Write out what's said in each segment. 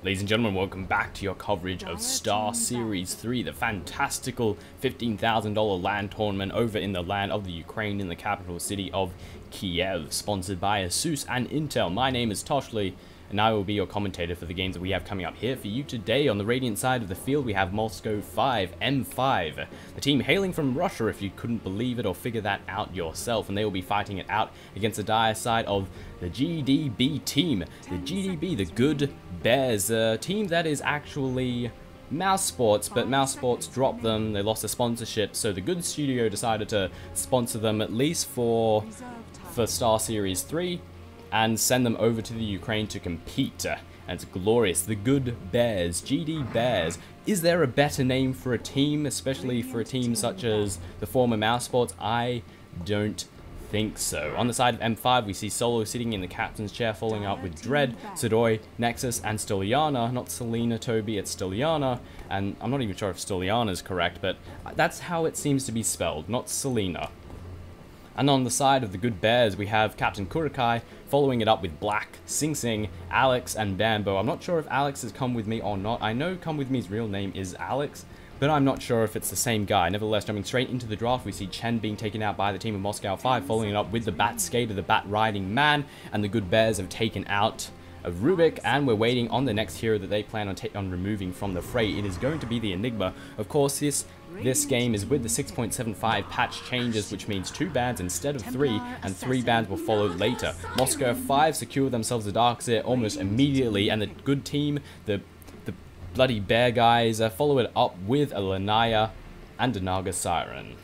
Ladies and gentlemen, welcome back to your coverage of Star Series 3, the fantastical $15,000 land tournament over in the land of the Ukraine in the capital city of Kiev, sponsored by Asus and Intel. My name is Toshley, and I will be your commentator for the games that we have coming up here for you today. On the Radiant side of the field, we have Moscow 5, M5, the team hailing from Russia, if you couldn't believe it or figure that out yourself, and they will be fighting it out against the dire side of the GDB team. The GDB, the Good Bears, a team that is actually Mouse Sports, but Mouse Sports dropped them. They lost the sponsorship, so the Good Studio decided to sponsor them at least for Star Series 3 and send them over to the Ukraine to compete. And it's glorious. The Good Bears, GD Bears. Is there a better name for a team, especially for a team such as the former Mouse Sports? I don't think so. On the side of M5, we see Solo sitting in the captain's chair, following up with Dread, Sidoi, Nexus, and Styliana. Not Selena, Toby, it's Styliana. And I'm not even sure if Styliana is correct, but that's how it seems to be spelled, not Selena. And on the side of the Good Bears, we have Captain Kurikai, following it up with Black, Sing Sing, Alex, and Bambo. I'm not sure if Alex has come with me or not. I know Come With Me's real name is Alex, but I'm not sure if it's the same guy. Nevertheless, jumping straight into the draft, we see Chen being taken out by the team of Moscow 5, following it up with the Bat Skater, the Bat Riding Man, and the Good Bears have taken out of Rubik, and we're waiting on the next hero that they plan on removing from the fray. It is going to be the Enigma. Of course, this game is with the 6.75 patch changes, which means 2 bans instead of 3, and 3 bans will follow later. Moscow 5 secure themselves the Darkseer almost immediately, and the good team, the bloody bear guys, follow it up with a Lanaya and a Naga Siren.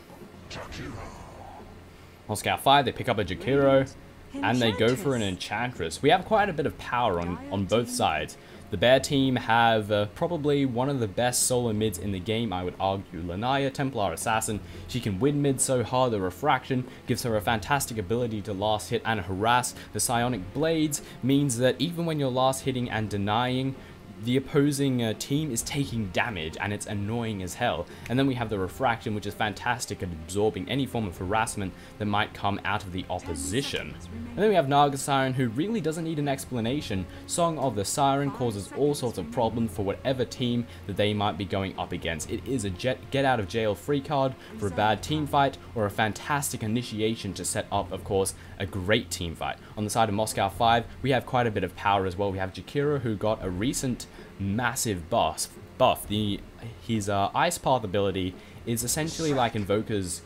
Moscow 5, they pick up a Jakiro, and they go for an Enchantress. We have quite a bit of power on both sides. The Bear team have probably one of the best solo mids in the game, I would argue. Lanaya, Templar Assassin, she can win mid so hard. The Refraction gives her a fantastic ability to last hit and harass. The Psionic Blades means that even when you're last hitting and denying, the opposing team is taking damage, and it's annoying as hell. And then we have the Refraction, which is fantastic at absorbing any form of harassment that might come out of the opposition. And then we have Naga Siren, who really doesn't need an explanation. Song of the Siren causes all sorts of problems for whatever team that they might be going up against. It is a get out of jail free card for a bad team fight, or a fantastic initiation to set up, of course, a great team fight. On the side of Moscow 5, we have quite a bit of power as well. We have Jakiro, who got a recent massive buff. His Ice Path ability is essentially like Invoker's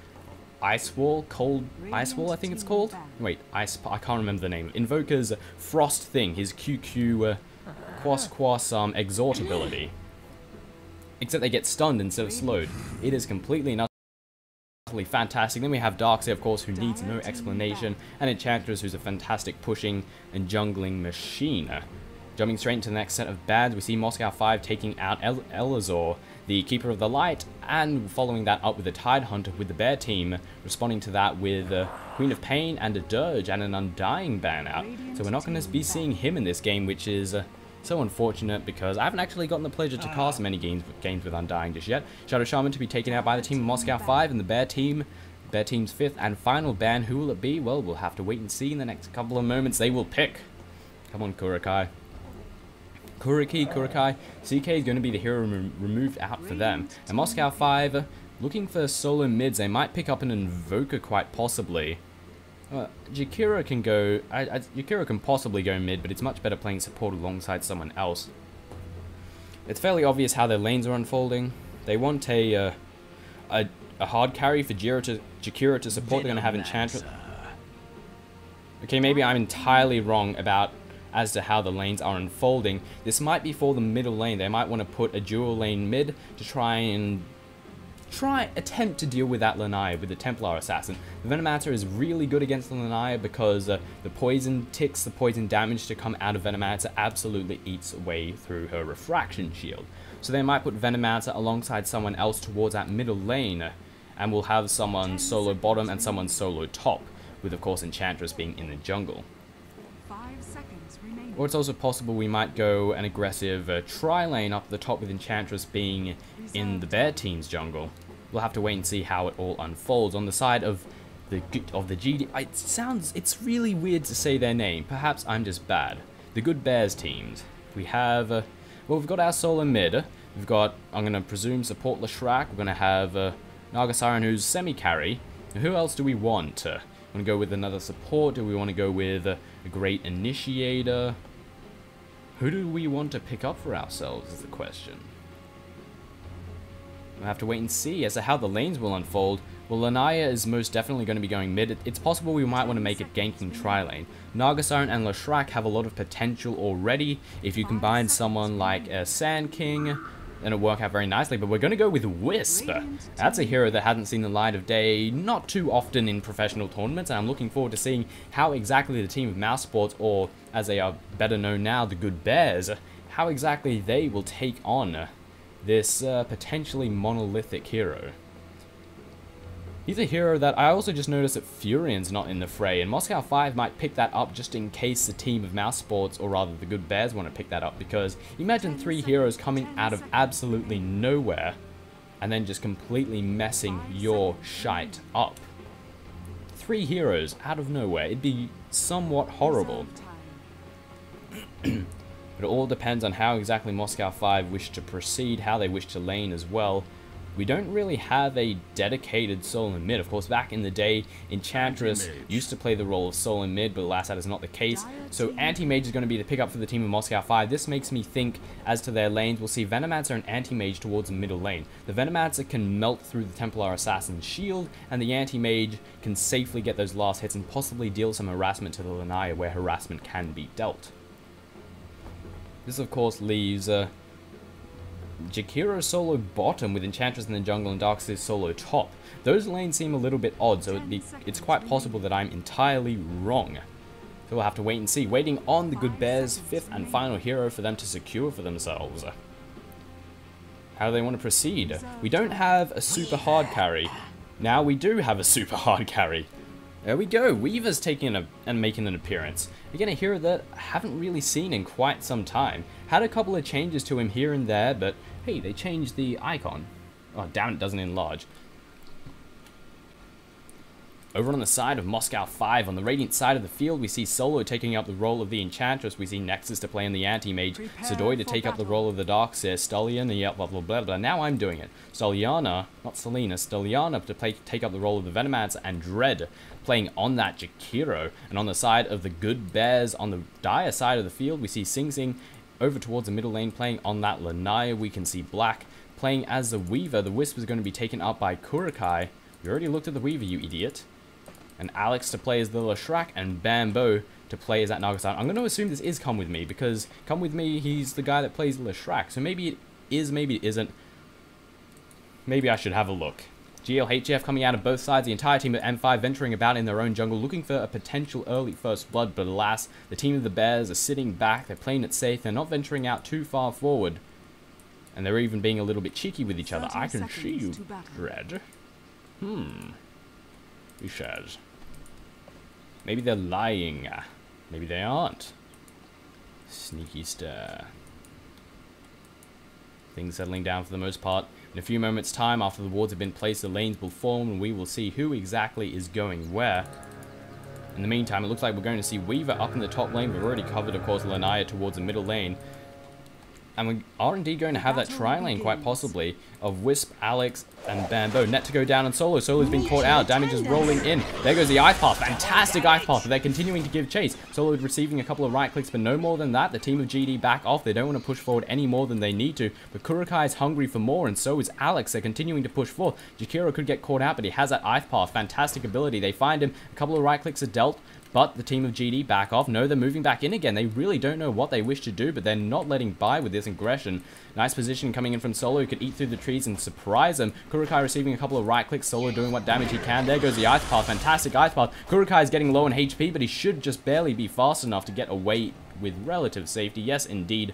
Ice Wall, Cold Ice Wall, I think it's called. Wait, I can't remember the name. Invoker's Frost thing, his QQ Quas Exhort ability. Except they get stunned instead of slowed. It is completely and utterly fantastic. Then we have Darkseer, of course, who needs no explanation, and Enchantress, who's a fantastic pushing and jungling machine. Jumping straight into the next set of bans, we see Moscow 5 taking out Elazor, the Keeper of the Light, and following that up with the Tide Hunter with the Bear team, responding to that with Queen of Pain and a Dirge and an Undying ban out. So we're not going to be seeing him in this game, which is so unfortunate, because I haven't actually gotten the pleasure to cast many games with Undying just yet. Shadow Shaman to be taken out by the team of Moscow 5, and the Bear team's 5th and final ban. Who will it be? Well, we'll have to wait and see in the next couple of moments. They will pick. Come on, Kurikai. Kurikai, CK is going to be the hero removed out for them. And Moscow 5, looking for solo mids, they might pick up an Invoker quite possibly. Jakiro can go, Jakiro can possibly go mid, but it's much better playing support alongside someone else. It's fairly obvious how their lanes are unfolding. They want a hard carry for Jakiro to support. They're going to have Enchantress. Okay, maybe I'm entirely wrong as to how the lanes are unfolding. This might be for the middle lane. They might want to put a dual lane mid to attempt to deal with that Lanaya with the Templar Assassin. The Venomancer is really good against the Lanaya because the poison ticks, the poison damage to come out of Venomancer absolutely eats away through her Refraction shield. So they might put Venomancer alongside someone else towards that middle lane, and we'll have someone solo bottom and someone solo top, with of course Enchantress being in the jungle. Or it's also possible we might go an aggressive tri-lane up the top with Enchantress being in the Bear team's jungle. We'll have to wait and see how it all unfolds. On the side of the GD, it's really weird to say their name. Perhaps I'm just bad. The Good Bears teams. We have Well, we've got our solo mid. We've got, I'm going to presume, support Leshrac. We're going to have Naga Siren, who's semi-carry. Who else do we want? Want to go with another support? Do we want to go with a great initiator? Who do we want to pick up for ourselves is the question. We'll have to wait and see as to how the lanes will unfold. Well, Lanaya is most definitely going to be going mid. It's possible we might want to make it ganking tri-lane. Naga Siren and Leshrac have a lot of potential already. If you combine someone like Sand King, then it'll work out very nicely. But we're going to go with Wisp. That's a hero that hasn't seen the light of day not too often in professional tournaments. And I'm looking forward to seeing how exactly the team of Mouse Sports, or as they are better known now, the Good Bears, how exactly they will take on this potentially monolithic hero. He's a hero that I also just noticed that Furion's not in the fray, and Moscow 5 might pick that up just in case the team of Mouse Sports, or rather the Good Bears, want to pick that up, because imagine 3 heroes coming out of absolutely nowhere and then just completely messing your shite up. 3 heroes out of nowhere, it'd be somewhat horrible. But it all depends on how exactly Moscow 5 wish to proceed, how they wish to lane as well. We don't really have a dedicated solo mid. Of course, back in the day, Enchantress used to play the role of solo mid, but alas, that is not the case. So Anti-Mage is going to be the pickup for the team of Moscow 5. This makes me think as to their lanes. We'll see Venomancer and Anti-Mage towards the middle lane. The Venomancer can melt through the Templar Assassin's shield, and the Anti-Mage can safely get those last hits and possibly deal some harassment to the Lanaya where harassment can be dealt. This, of course, leaves Jakiro solo bottom with Enchantress in the jungle and Darkseer solo top. Those lanes seem a little bit odd, so it's quite possible that I'm entirely wrong. So we'll have to wait and see. Waiting on the Good Bears' 5th and final hero for them to secure for themselves. How do they want to proceed? We don't have a super hard carry. Now we do have a super hard carry. There we go. Weaver's taking and making an appearance. Again, a hero that I haven't really seen in quite some time. Had a couple of changes to him here and there, but hey, they changed the icon. Oh, damn, it doesn't enlarge. Over on the side of Moscow 5, on the Radiant side of the field, we see Solo taking up the role of the Enchantress. We see Nexus to play in the Anti-Mage, Sidoi to take up the role of the Darkseer, Stolian, yeah, blah, blah, blah, blah. Now I'm doing it. Stoliana, not Selena, Stoliana to take up the role of the Venomancer, and Dread playing on that Jakiro. And on the side of the Good Bears, on the Dire side of the field, we see Sing Sing over towards the middle lane playing on that Lanaya. We can see Black playing as the Weaver. The Wisp is going to be taken up by Kurokai. You already looked at the Weaver, you idiot. And Alex to play as the Leshrac, and Bambo to play as that Nagasaki. I'm going to assume this is Come With Me, because Come With Me, he's the guy that plays Leshrac. So maybe it is, maybe it isn't. Maybe I should have a look. GLHF coming out of both sides, the entire team of M5 venturing about in their own jungle, looking for a potential early first blood, but alas, the team of the Bears are sitting back, they're playing it safe, they're not venturing out too far forward. And they're even being a little bit cheeky with each other. I can see you, Dread. He says. Maybe they're lying. Maybe they aren't. Sneaky stir. Things settling down for the most part. In a few moments' time, after the wards have been placed, the lanes will form, and we will see who exactly is going where. In the meantime, it looks like we're going to see Weaver up in the top lane. We've already covered, of course, Lanaya towards the middle lane. And we are indeed going to have that tri-lane, quite possibly, of Wisp, Alex, and Bambo. Net to go down on Solo. Solo's been caught out. Damage is rolling in. There goes the Ice Path. Fantastic Ice Path. They're continuing to give chase. Solo is receiving a couple of right clicks, but no more than that. The team of GD back off. They don't want to push forward any more than they need to. But Kurokai is hungry for more, and so is Alex. They're continuing to push forward. Jakiro could get caught out, but he has that Ice Path. Fantastic ability. They find him. A couple of right clicks are dealt. But the team of GD back off. No, they're moving back in again. They really don't know what they wish to do, but they're not letting by with this aggression. Nice position coming in from Solo, who could eat through the trees and surprise them. Kurokai receiving a couple of right clicks. Solo doing what damage he can. There goes the Ice Path. Fantastic Ice Path. Kurokai is getting low on HP, but he should just barely be fast enough to get away with relative safety. Yes, indeed.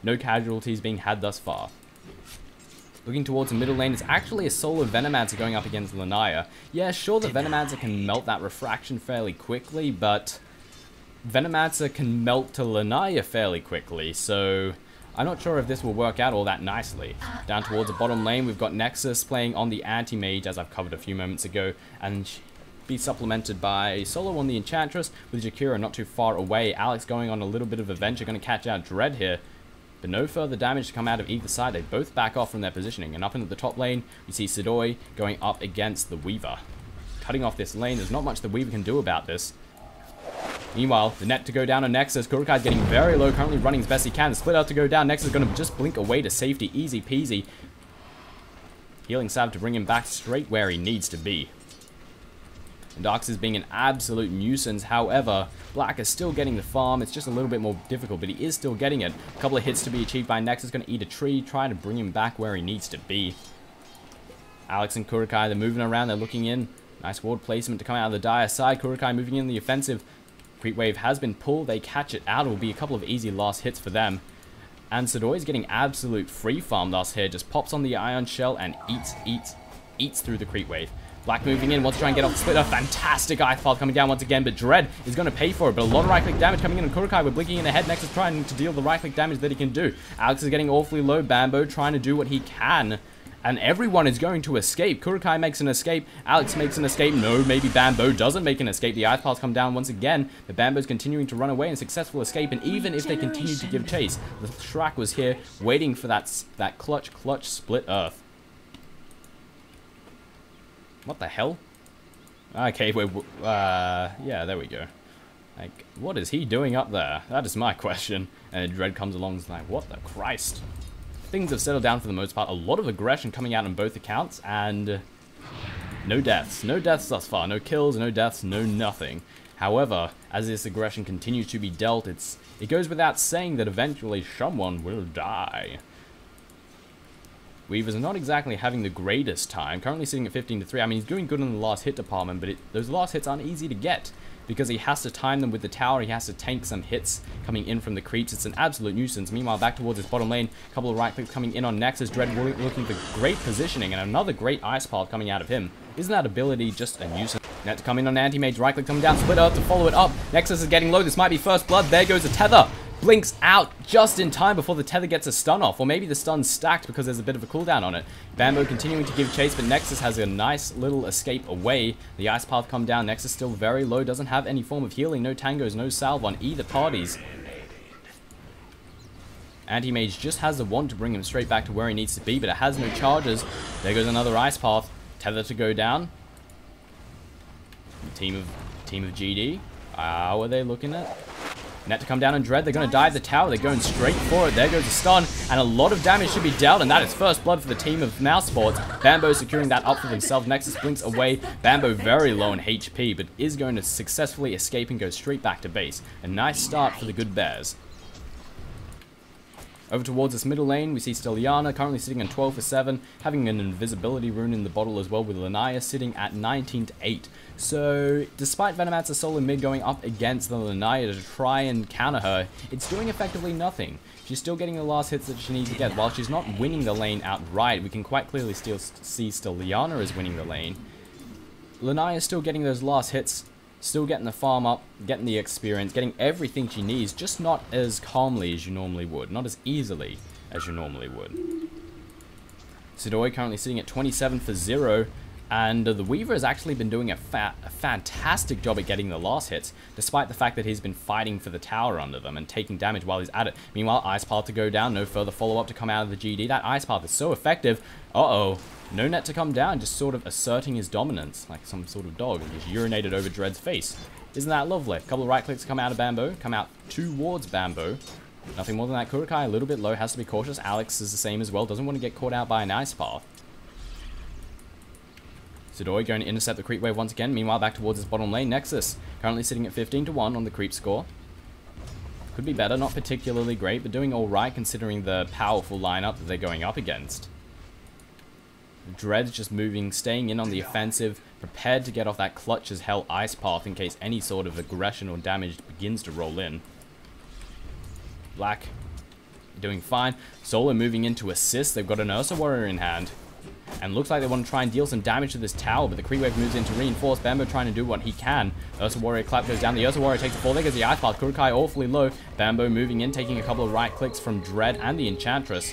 No casualties being had thus far. Looking towards the middle lane, it's actually a solo Venomancer going up against Lanaya. Yeah, sure, the Venomancer can melt that refraction fairly quickly, but Venomancer can melt to Lanaya fairly quickly, so I'm not sure if this will work out all that nicely. Down towards the bottom lane, we've got Nexus playing on the Anti-Mage, as I've covered a few moments ago, and be supplemented by Solo on the Enchantress, with Jakiro not too far away. Alex going on a little bit of a venture, going to catch out Dread here. but no further damage to come out of either side. They both back off from their positioning, and up into the top lane, we see Sidoi going up against the Weaver. Cutting off this lane, there's not much the Weaver can do about this. Meanwhile, the net to go down on Nexus. Kurukai's getting very low, currently running as best he can. The split out to go down. Nexus is going to just blink away to safety. Easy peasy. Healing salve to bring him back straight where he needs to be. And Darks is being an absolute nuisance. However, Black is still getting the farm. It's just a little bit more difficult, but he is still getting it. A couple of hits to be achieved by Nexus. Going to eat a tree, trying to bring him back where he needs to be. Alex and Kurukai, they're moving around. They're looking in. Nice ward placement to come out of the dire side. Kurukai moving in the offensive. Creep wave has been pulled. They catch it out. It will be a couple of easy last hits for them. And Sidoi is getting absolute free farm thus here. Just pops on the ion shell and eats through the creep wave. Black moving in, wants to try and get off the splitter. Fantastic ice path coming down once again, but Dread is going to pay for it. But a lot of right-click damage coming in on Kurukai. We're blinking in ahead. Nexus trying to deal the right-click damage that he can do. Alex is getting awfully low. Bambo trying to do what he can. And everyone is going to escape. Kurukai makes an escape. Alex makes an escape. No, maybe Bambo doesn't make an escape. The ice paths come down once again. But Bambo's continuing to run away in successful escape. And even if they continue to give chase, the Shrek was here waiting for that clutch split earth. What the hell? Okay, yeah, there we go. Like, what is he doing up there? That is my question. And Dread comes along and is like, what the Christ? Things have settled down for the most part. A lot of aggression coming out on both accounts, and no deaths. No deaths thus far. No kills, no deaths, no nothing. However, as this aggression continues to be dealt, it goes without saying that eventually someone will die. Weaver's not exactly having the greatest time. Currently sitting at 15-3. I mean, he's doing good in the last hit department, but those last hits aren't easy to get, because he has to time them with the tower. He has to tank some hits coming in from the creeps. It's an absolute nuisance. Meanwhile, back towards his bottom lane, a couple of right clicks coming in on Nexus. Dread looking for great positioning, and another great ice path coming out of him. Isn't that ability just a nuisance? Net to come in on Anti-Mage. Right click coming down, split earth to follow it up. Nexus is getting low. This might be first blood. There goes a tether. Blinks out just in time before the tether gets a stun off, or maybe the stun's stacked because there's a bit of a cooldown on it. Bambo continuing to give chase, but Nexus has a nice little escape away. The ice path come down. Nexus still very low, doesn't have any form of healing. No tangos, no salve on either parties. Anti-Mage just has the wand to bring him straight back to where he needs to be, but it has no charges. There goes another ice path. Tether to go down. Team of GD. How are they looking at? Net to come down on Dread. They're going to dive the tower. They're going straight for it. There goes a stun. And a lot of damage should be dealt. And that is first blood for the team of Mouse Sports. Bambo securing that up for himself. Nexus blinks away. Bambo very low on HP, but is going to successfully escape and go straight back to base. A nice start for the good Bears. Over towards this middle lane, we see Stelliana currently sitting on 12 for 7, having an invisibility rune in the bottle as well, with Lanaya sitting at 19 to 8. So, despite Venomancer solo mid going up against the Lanaya to try and counter her, it's doing effectively nothing. She's still getting the last hits that she needs to get. While she's not winning the lane outright, we can quite clearly still see Stelliana is winning the lane. Lanaya is still getting those last hits, still getting the farm up, getting the experience, getting everything she needs, just not as calmly as you normally would, not as easily as you normally would. Sidoi currently sitting at 27 for 0, and the Weaver has actually been doing a fantastic job at getting the last hits, despite the fact that he's been fighting for the tower under them and taking damage while he's at it. Meanwhile, Ice Path to go down, no further follow-up to come out of the GD. That Ice Path is so effective. Uh-oh. No net to come down, just sort of asserting his dominance, like some sort of dog. He's urinated over Dread's face. Isn't that lovely? A couple of right clicks come out of Bambo, come out towards Bambo. Nothing more than that. Kurukai a little bit low, has to be cautious. Alex is the same as well, doesn't want to get caught out by an ice path. Sidoi going to intercept the creep wave once again. Meanwhile, back towards his bottom lane. Nexus currently sitting at 15 to 1 on the creep score. Could be better, not particularly great, but doing alright considering the powerful lineup that they're going up against. Dread's just moving, staying in on the offensive, prepared to get off that clutch as hell ice path in case any sort of aggression or damage begins to roll in. Black doing fine. Solo moving in to assist. They've got an Ursa Warrior in hand. And looks like they want to try and deal some damage to this tower, but the creep wave moves in to reinforce. Bambo trying to do what he can. Ursa Warrior clap goes down. The Ursa Warrior takes the fall. There goes the ice path. Kurukai awfully low. Bambo moving in, taking a couple of right clicks from Dread and the Enchantress.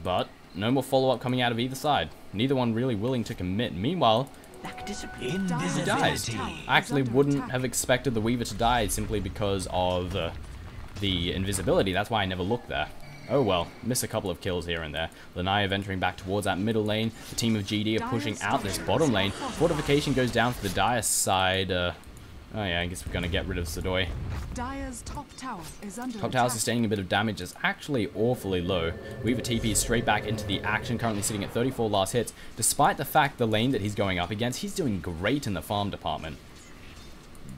But no more follow-up coming out of either side. Neither one really willing to commit. Meanwhile, he dies. I actually wouldn't have expected the Weaver to die simply because of the invisibility. That's why I never looked there. Oh well, miss a couple of kills here and there. Lanaya venturing back towards that middle lane. The team of GD are pushing out this bottom lane. Fortification goes down for the Dire side. Oh yeah, I guess we're going to get rid of Sidoi. Dire's top tower is under Top tower sustaining a bit of damage is actually awfully low. Weaver TP is straight back into the action, currently sitting at 34 last hits. Despite the fact the lane that he's going up against, he's doing great in the farm department.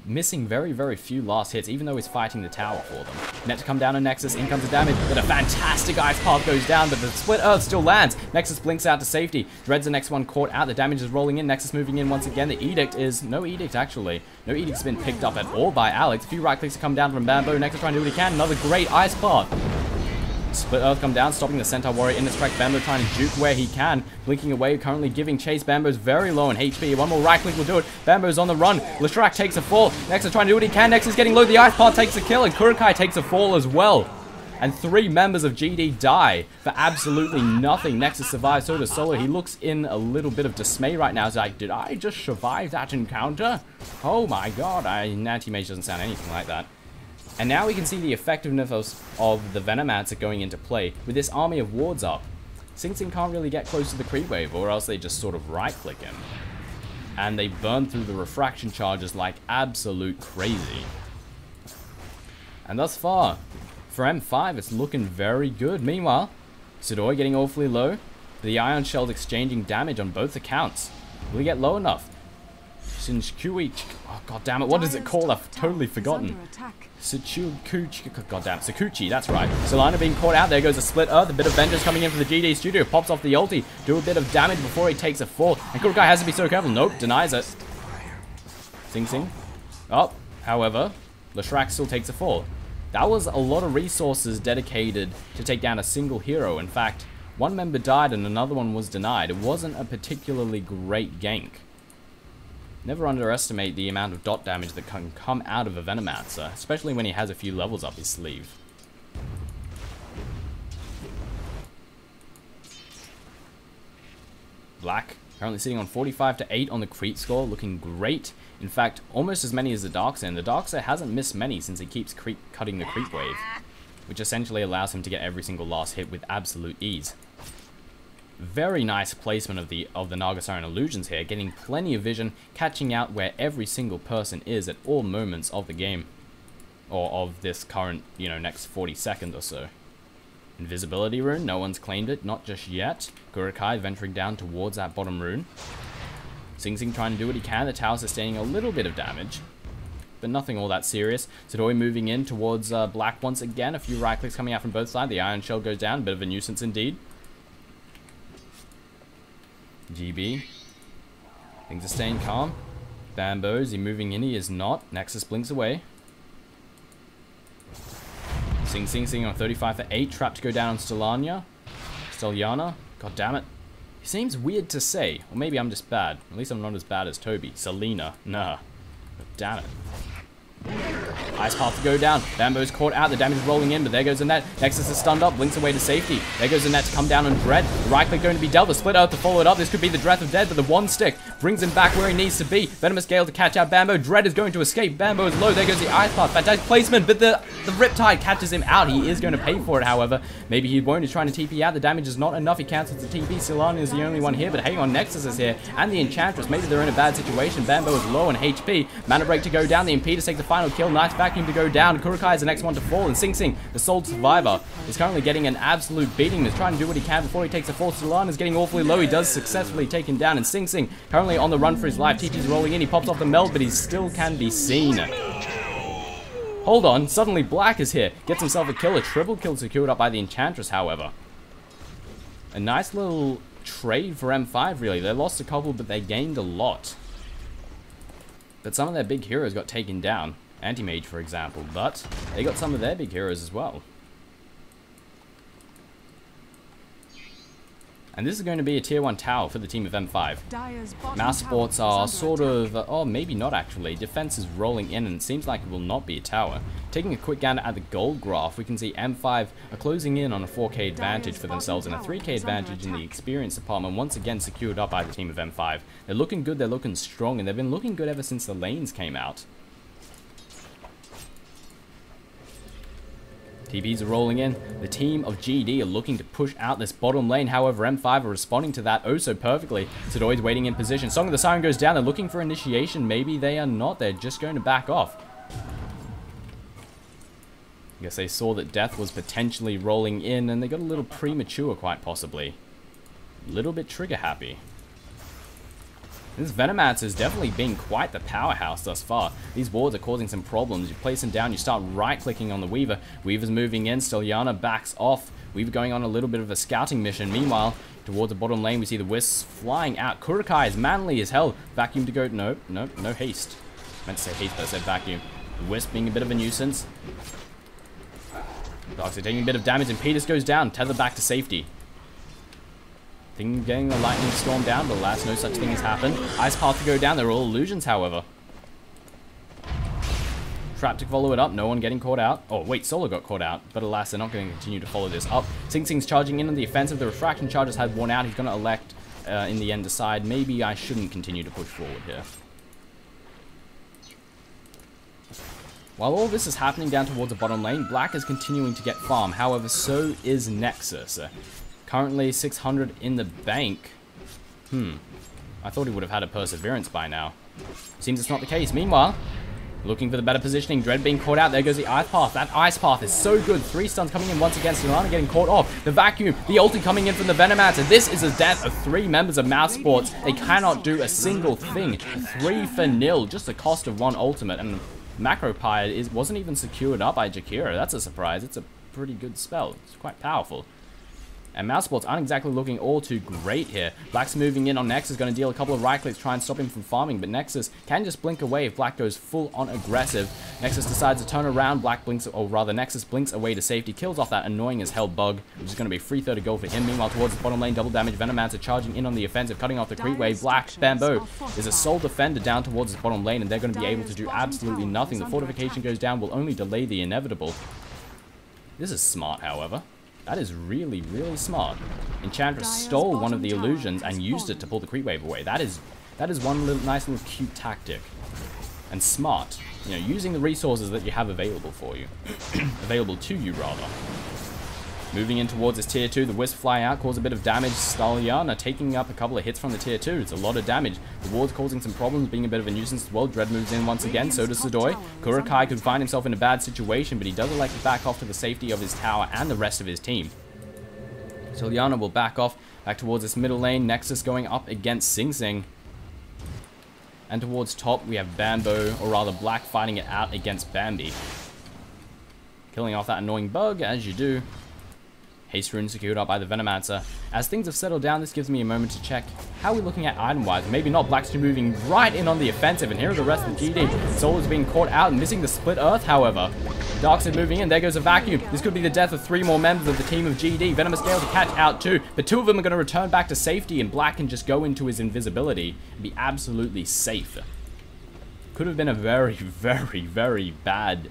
Missing very, very few last hits, even though he's fighting the tower for them. Net to come down on Nexus, in comes the damage, but a fantastic Ice Path goes down, but the Split Earth still lands. Nexus blinks out to safety. Dread's the next one caught out, the damage is rolling in, Nexus moving in once again. The Edict is, no Edict actually. No Edict's been picked up at all by Alex. A few right clicks to come down from Bamboo, Nexus trying to do what he can, another great Ice Path. Split Earth come down, stopping the Centaur Warrior in the track. Bamboo trying to juke where he can. Blinking away, currently giving chase. Bamboo's very low on HP. One more right click will do it. Bamboo's on the run. Leshrac takes a fall. Nexus trying to do what he can. Nexus getting low. The Ice Path takes a kill, and Kurokai takes a fall as well. And 3 members of GD die for absolutely nothing. Nexus survives, so does Solo. He looks in a little bit of dismay right now. He's like, did I just survive that encounter? Oh my god, Anti-Mage doesn't sound anything like that. And now we can see the effectiveness of the Venomancer going into play with this army of wards up. Sing Sing can't really get close to the creep wave, or else they just sort of right-click him. And they burn through the refraction charges like absolute crazy. And thus far, for M5, it's looking very good. Meanwhile, Sidoi getting awfully low. The Ion Shell's exchanging damage on both accounts. Will he get low enough? Shinchikui, oh god damn it, what is it called? I've totally forgotten. God damn, Sakuchi, that's right. Solana being caught out, there goes a Split Earth, a bit of vengeance coming in from the GD studio, pops off the ulti, do a bit of damage before he takes a fall, and Kurokai has to be so careful, nope, denies it. Sing Sing. Oh, however, Leshrac still takes a fall. That was a lot of resources dedicated to take down a single hero. In fact, one member died and another one was denied. It wasn't a particularly great gank. Never underestimate the amount of dot damage that can come out of a Venomancer, especially when he has a few levels up his sleeve. Black, currently sitting on 45 to 8 on the creep score, looking great. In fact, almost as many as the Darkseer, and the Darkseer hasn't missed many since he keeps cutting the creep wave, which essentially allows him to get every single last hit with absolute ease. Very nice placement of the Nagasarian illusions here, getting plenty of vision, catching out where every single person is at all moments of the game, or of this current, next 40 seconds or so. Invisibility rune, no one's claimed it, not just yet. Kurokai venturing down towards that bottom rune. Sing Sing trying to do what he can, the tower sustaining a little bit of damage, but nothing all that serious. Sidoi moving in towards Black once again, a few right clicks coming out from both sides, the Iron Shell goes down, a bit of a nuisance indeed. GB. Things are staying calm. Bamboo, is he moving in? He is not. Nexus blinks away. Sing Sing on 35 for 8. Trap to go down on Stellana. God damn it. It seems weird to say. Or maybe I'm just bad. At least I'm not as bad as Toby. Selena. Nah. God damn it. Ice Path to go down. Bamboo's caught out. The damage is rolling in, but there goes the net. Nexus is stunned up. Blinks away to safety. There goes the net to come down on Dread. The right click going to be dealt. The Split Earth to follow it up. This could be the Breath of Dead, but the one stick brings him back where he needs to be. Venomous Gale to catch out Bamboo. Dread is going to escape. Bamboo is low. There goes the Ice Path. Fantastic placement, but the Riptide catches him out. He is going to pay for it, however. Maybe he won't. He's trying to TP out. The damage is not enough. He cancels the TP. Solana is the only one here, but hang on. Nexus is here. And the Enchantress. Maybe they're in a bad situation. Bamboo is low on HP. Mana Break to go down. The Impeders take the final kill. Nice vacuum to go down. Kurokai is the next one to fall, and Sing Sing, the sole survivor, is currently getting an absolute beating. He's trying to do what he can before he takes a fall. Solana is getting awfully low. He does successfully take him down, and Sing Sing currently on the run for his life. TP's rolling in. He pops off the meld, but he still can be seen. Hold on. Suddenly Black is here. Gets himself a kill. A triple kill secured up by the Enchantress, however. A nice little trade for M5, really. They lost a couple, but they gained a lot. But some of their big heroes got taken down. Anti-Mage, for example, but they got some of their big heroes as well. And this is going to be a tier 1 tower for the team of M5. Mouse supports are sort of, oh, maybe not actually. Defense is rolling in and it seems like it will not be a tower. Taking a quick gander at the gold graph, we can see M5 are closing in on a 4k advantage for themselves and a 3k advantage in the experience department, once again secured up by the team of M5. They're looking good, they're looking strong, and they've been looking good ever since the lanes came out. TPs are rolling in. The team of GD are looking to push out this bottom lane. However, M5 are responding to that oh so perfectly. Sadoi's waiting in position. Song of the Siren goes down. They're looking for initiation. Maybe they are not. They're just going to back off. I guess they saw that Death was potentially rolling in, and they got a little premature, quite possibly. A little bit trigger happy. This Venomancer has definitely been quite the powerhouse thus far. These wards are causing some problems. You place them down, you start right-clicking on the Weaver. Weaver's moving in, Starladder backs off. Weaver going on a little bit of a scouting mission. Meanwhile, towards the bottom lane, we see the Wisps flying out. Kurukai is manly as hell. Vacuum to go. No haste. Meant to say haste, but I said vacuum. The Wisp being a bit of a nuisance. Darks are taking a bit of damage, and Peters goes down. Tether back to safety. Getting the lightning storm down, but alas, no such thing has happened. Ice path to go down. They're all illusions, however. Trap to follow it up. No one getting caught out. Oh, wait, Solo got caught out, but alas, they're not going to continue to follow this up. Sing Sing's charging in on the offensive. The refraction charges had worn out. He's going to elect, in the end, decide maybe I shouldn't continue to push forward here. While all this is happening down towards the bottom lane, Black is continuing to get farm. However, so is Nexus. Currently 600 in the bank. I thought he would have had a Perseverance by now. Seems it's not the case. Meanwhile, looking for the better positioning. Dread being caught out. There goes the Ice Path. That Ice Path is so good. 3 stuns coming in once again. Solana getting caught off. The Vacuum. The ulti coming in from the Venomancer. This is a death of 3 members of Mouz Sports. They cannot do a single thing. 3-0. Just the cost of 1 ultimate. And Macro Pyre wasn't even secured up by Jakira. That's a surprise. It's a pretty good spell. It's quite powerful. And Mouz Sports aren't exactly looking all too great here. Black's moving in on Nexus, going to deal a couple of right clicks, try and stop him from farming, but Nexus can just blink away if Black goes full on aggressive. Nexus decides to turn around, Black blinks, or rather Nexus blinks away to safety, kills off that annoying as hell bug, which is going to be free throw to go for him. Meanwhile, towards the bottom lane, double damage, Venomancer charging in on the offensive, cutting off the creep wave. Black, Bamboo is a sole defender down towards the bottom lane, and they're going to be able to do absolutely nothing. The fortification goes down, will only delay the inevitable. This is smart, however. That is really, really smart. Enchantress stole one of the illusions and used it to pull the creep wave away. That is one little, nice little cute tactic. And smart. You know, using the resources that you have available for you. Available to you, rather. Moving in towards this tier 2, the Wisp fly out, cause a bit of damage. Starladder taking up a couple of hits from the tier 2. It's a lot of damage. The ward's causing some problems, being a bit of a nuisance as well. Dread moves in once again, so does Sadoi. Kurukai could find himself in a bad situation, but he does like to back off to the safety of his tower and the rest of his team. Starladder will back off, back towards this middle lane. Nexus going up against Sing Sing. And towards top, we have Bamboo, or rather Black, fighting it out against Bambi. Killing off that annoying bug, as you do. Haste rune secured up by the Venomancer. As things have settled down, this gives me a moment to check how we're looking at item-wise. Maybe not. Black's moving right in on the offensive, and here are the rest of the GD. Soul is being caught out and missing the split earth, however. Darks are moving in. There goes a Vacuum. This could be the death of 3 more members of the team of GD. Venomous Gale to catch out 2, but 2 of them are going to return back to safety, and Black can just go into his invisibility and be absolutely safe. Could have been a very, very, very bad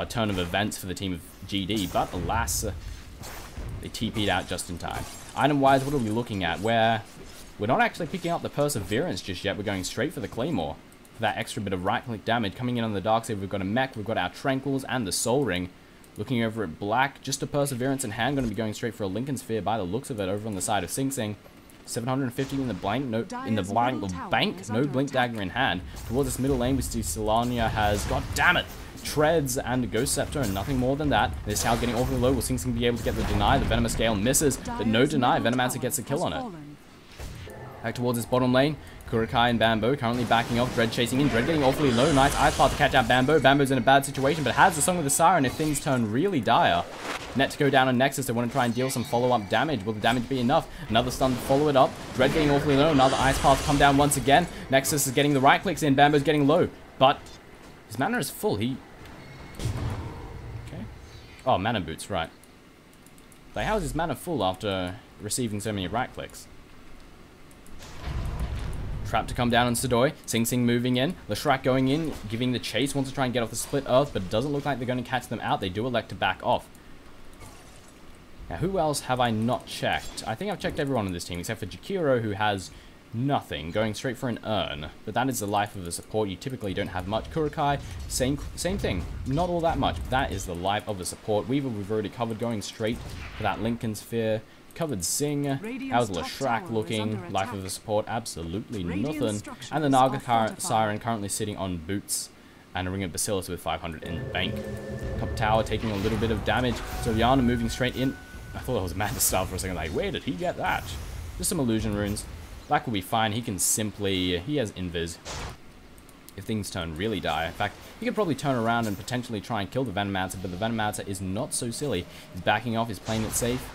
turn of events for the team of GD, but alas, they TP'd out just in time. Item-wise, what are we looking at? Where we're not actually picking up the Perseverance just yet. We're going straight for the Claymore. For that extra bit of right-click damage. Coming in on the dark side, we've got a mech, we've got our Tranquils, and the Soul Ring. Looking over at Black, just a Perseverance in hand. Going to be going straight for a Lincoln Sphere by the looks of it over on the side of Sing Sing. 750 in the blank, no, in the bank, no Blink Dagger in hand. Towards this middle lane, we see Solana has, god damn it, Treads and a Ghost Scepter, and nothing more than that. This tower getting awfully low. Will Sing Sing be able to get the deny? The Venomous Gale misses, but no deny. Venomancer gets a kill on it. Back towards this bottom lane. Kurukai and Bamboo currently backing off. Dread chasing in. Dread getting awfully low. Nice Ice Path to catch out Bamboo. Bamboo's in a bad situation, but has the Song of the Siren if things turn really dire. Net to go down on Nexus. They want to try and deal some follow-up damage. Will the damage be enough? Another stun to follow it up. Dread getting awfully low. Another Ice Path come down once again. Nexus is getting the right clicks in. Bamboo's getting low, but his mana is full. Okay. Oh, mana boots, right. Like, how is his mana full after receiving so many right clicks? Trap to come down on Sadoi. Sing Sing moving in. Leshrac going in, giving the chase. Wants to try and get off the split earth, but it doesn't look like they're going to catch them out. They do elect to back off. Now, who else have I not checked? I think I've checked everyone on this team, except for Jakiro, who has Nothing. Going straight for an urn. But that is the life of a support. You typically don't have much. Kurokai, same thing. Not all that much. But that is the life of a support. Weaver, we've already covered. Going straight for that Lincoln Sphere. Covered Sing. How's Lashrak looking? Life of a support. Absolutely nothing. And the Naga Siren currently sitting on boots. And a Ring of Bacillus with 500 in the bank. Top tower taking a little bit of damage. So Yana moving straight in. I thought it was Madness style for a second. Like, where did he get that? Just some illusion runes. Black will be fine. He can simply... He has invis. If things turn really dire. In fact, he could probably turn around and potentially try and kill the Venomancer, but the Venomancer is not so silly. He's backing off. He's playing it safe.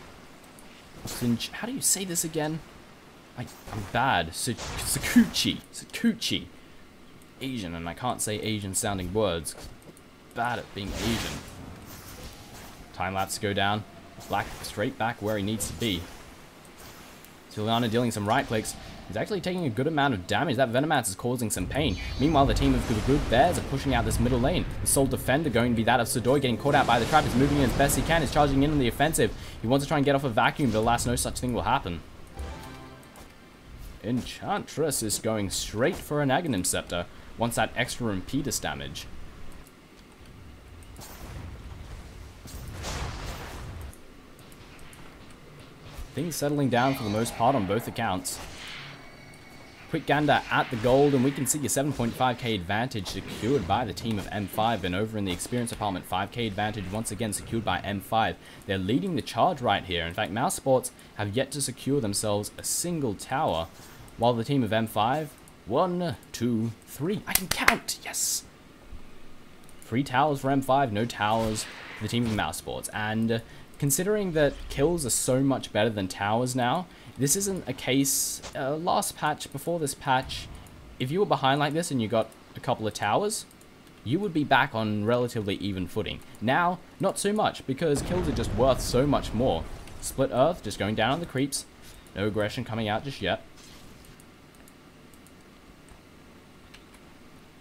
How do you say this again? I'm bad. Sakuchi. Asian, and I can't say Asian sounding words. Bad at being Asian. Time lapse go down. Black straight back where he needs to be. Juliana dealing some right clicks. He's actually taking a good amount of damage. That Venomancer is causing some pain. Meanwhile, the team of the good bears are pushing out this middle lane. The sole defender going to be that of Sudoi, getting caught out by the trap. He's moving in as best he can. He's charging in on the offensive. He wants to try and get off a vacuum, but alas, no such thing will happen. Enchantress is going straight for an Aghanim Scepter. Wants that extra Impetus damage. Things settling down for the most part on both accounts. Quick gander at the gold, and we can see a 7.5k advantage secured by the team of M5. And over in the experience department, 5k advantage once again secured by M5. They're leading the charge right here. In fact, Mouse Sports have yet to secure themselves a single tower, while the team of M5, 1, 2, 3. I can count! Yes! 3 towers for M5, no towers for the team of Mouse Sports. And considering that kills are so much better than towers now, this isn't a case... last patch, before this patch, if you were behind like this and you got a couple of towers, you would be back on relatively even footing. Now, not so much, because kills are just worth so much more. Split Earth, just going down on the creeps. No aggression coming out just yet.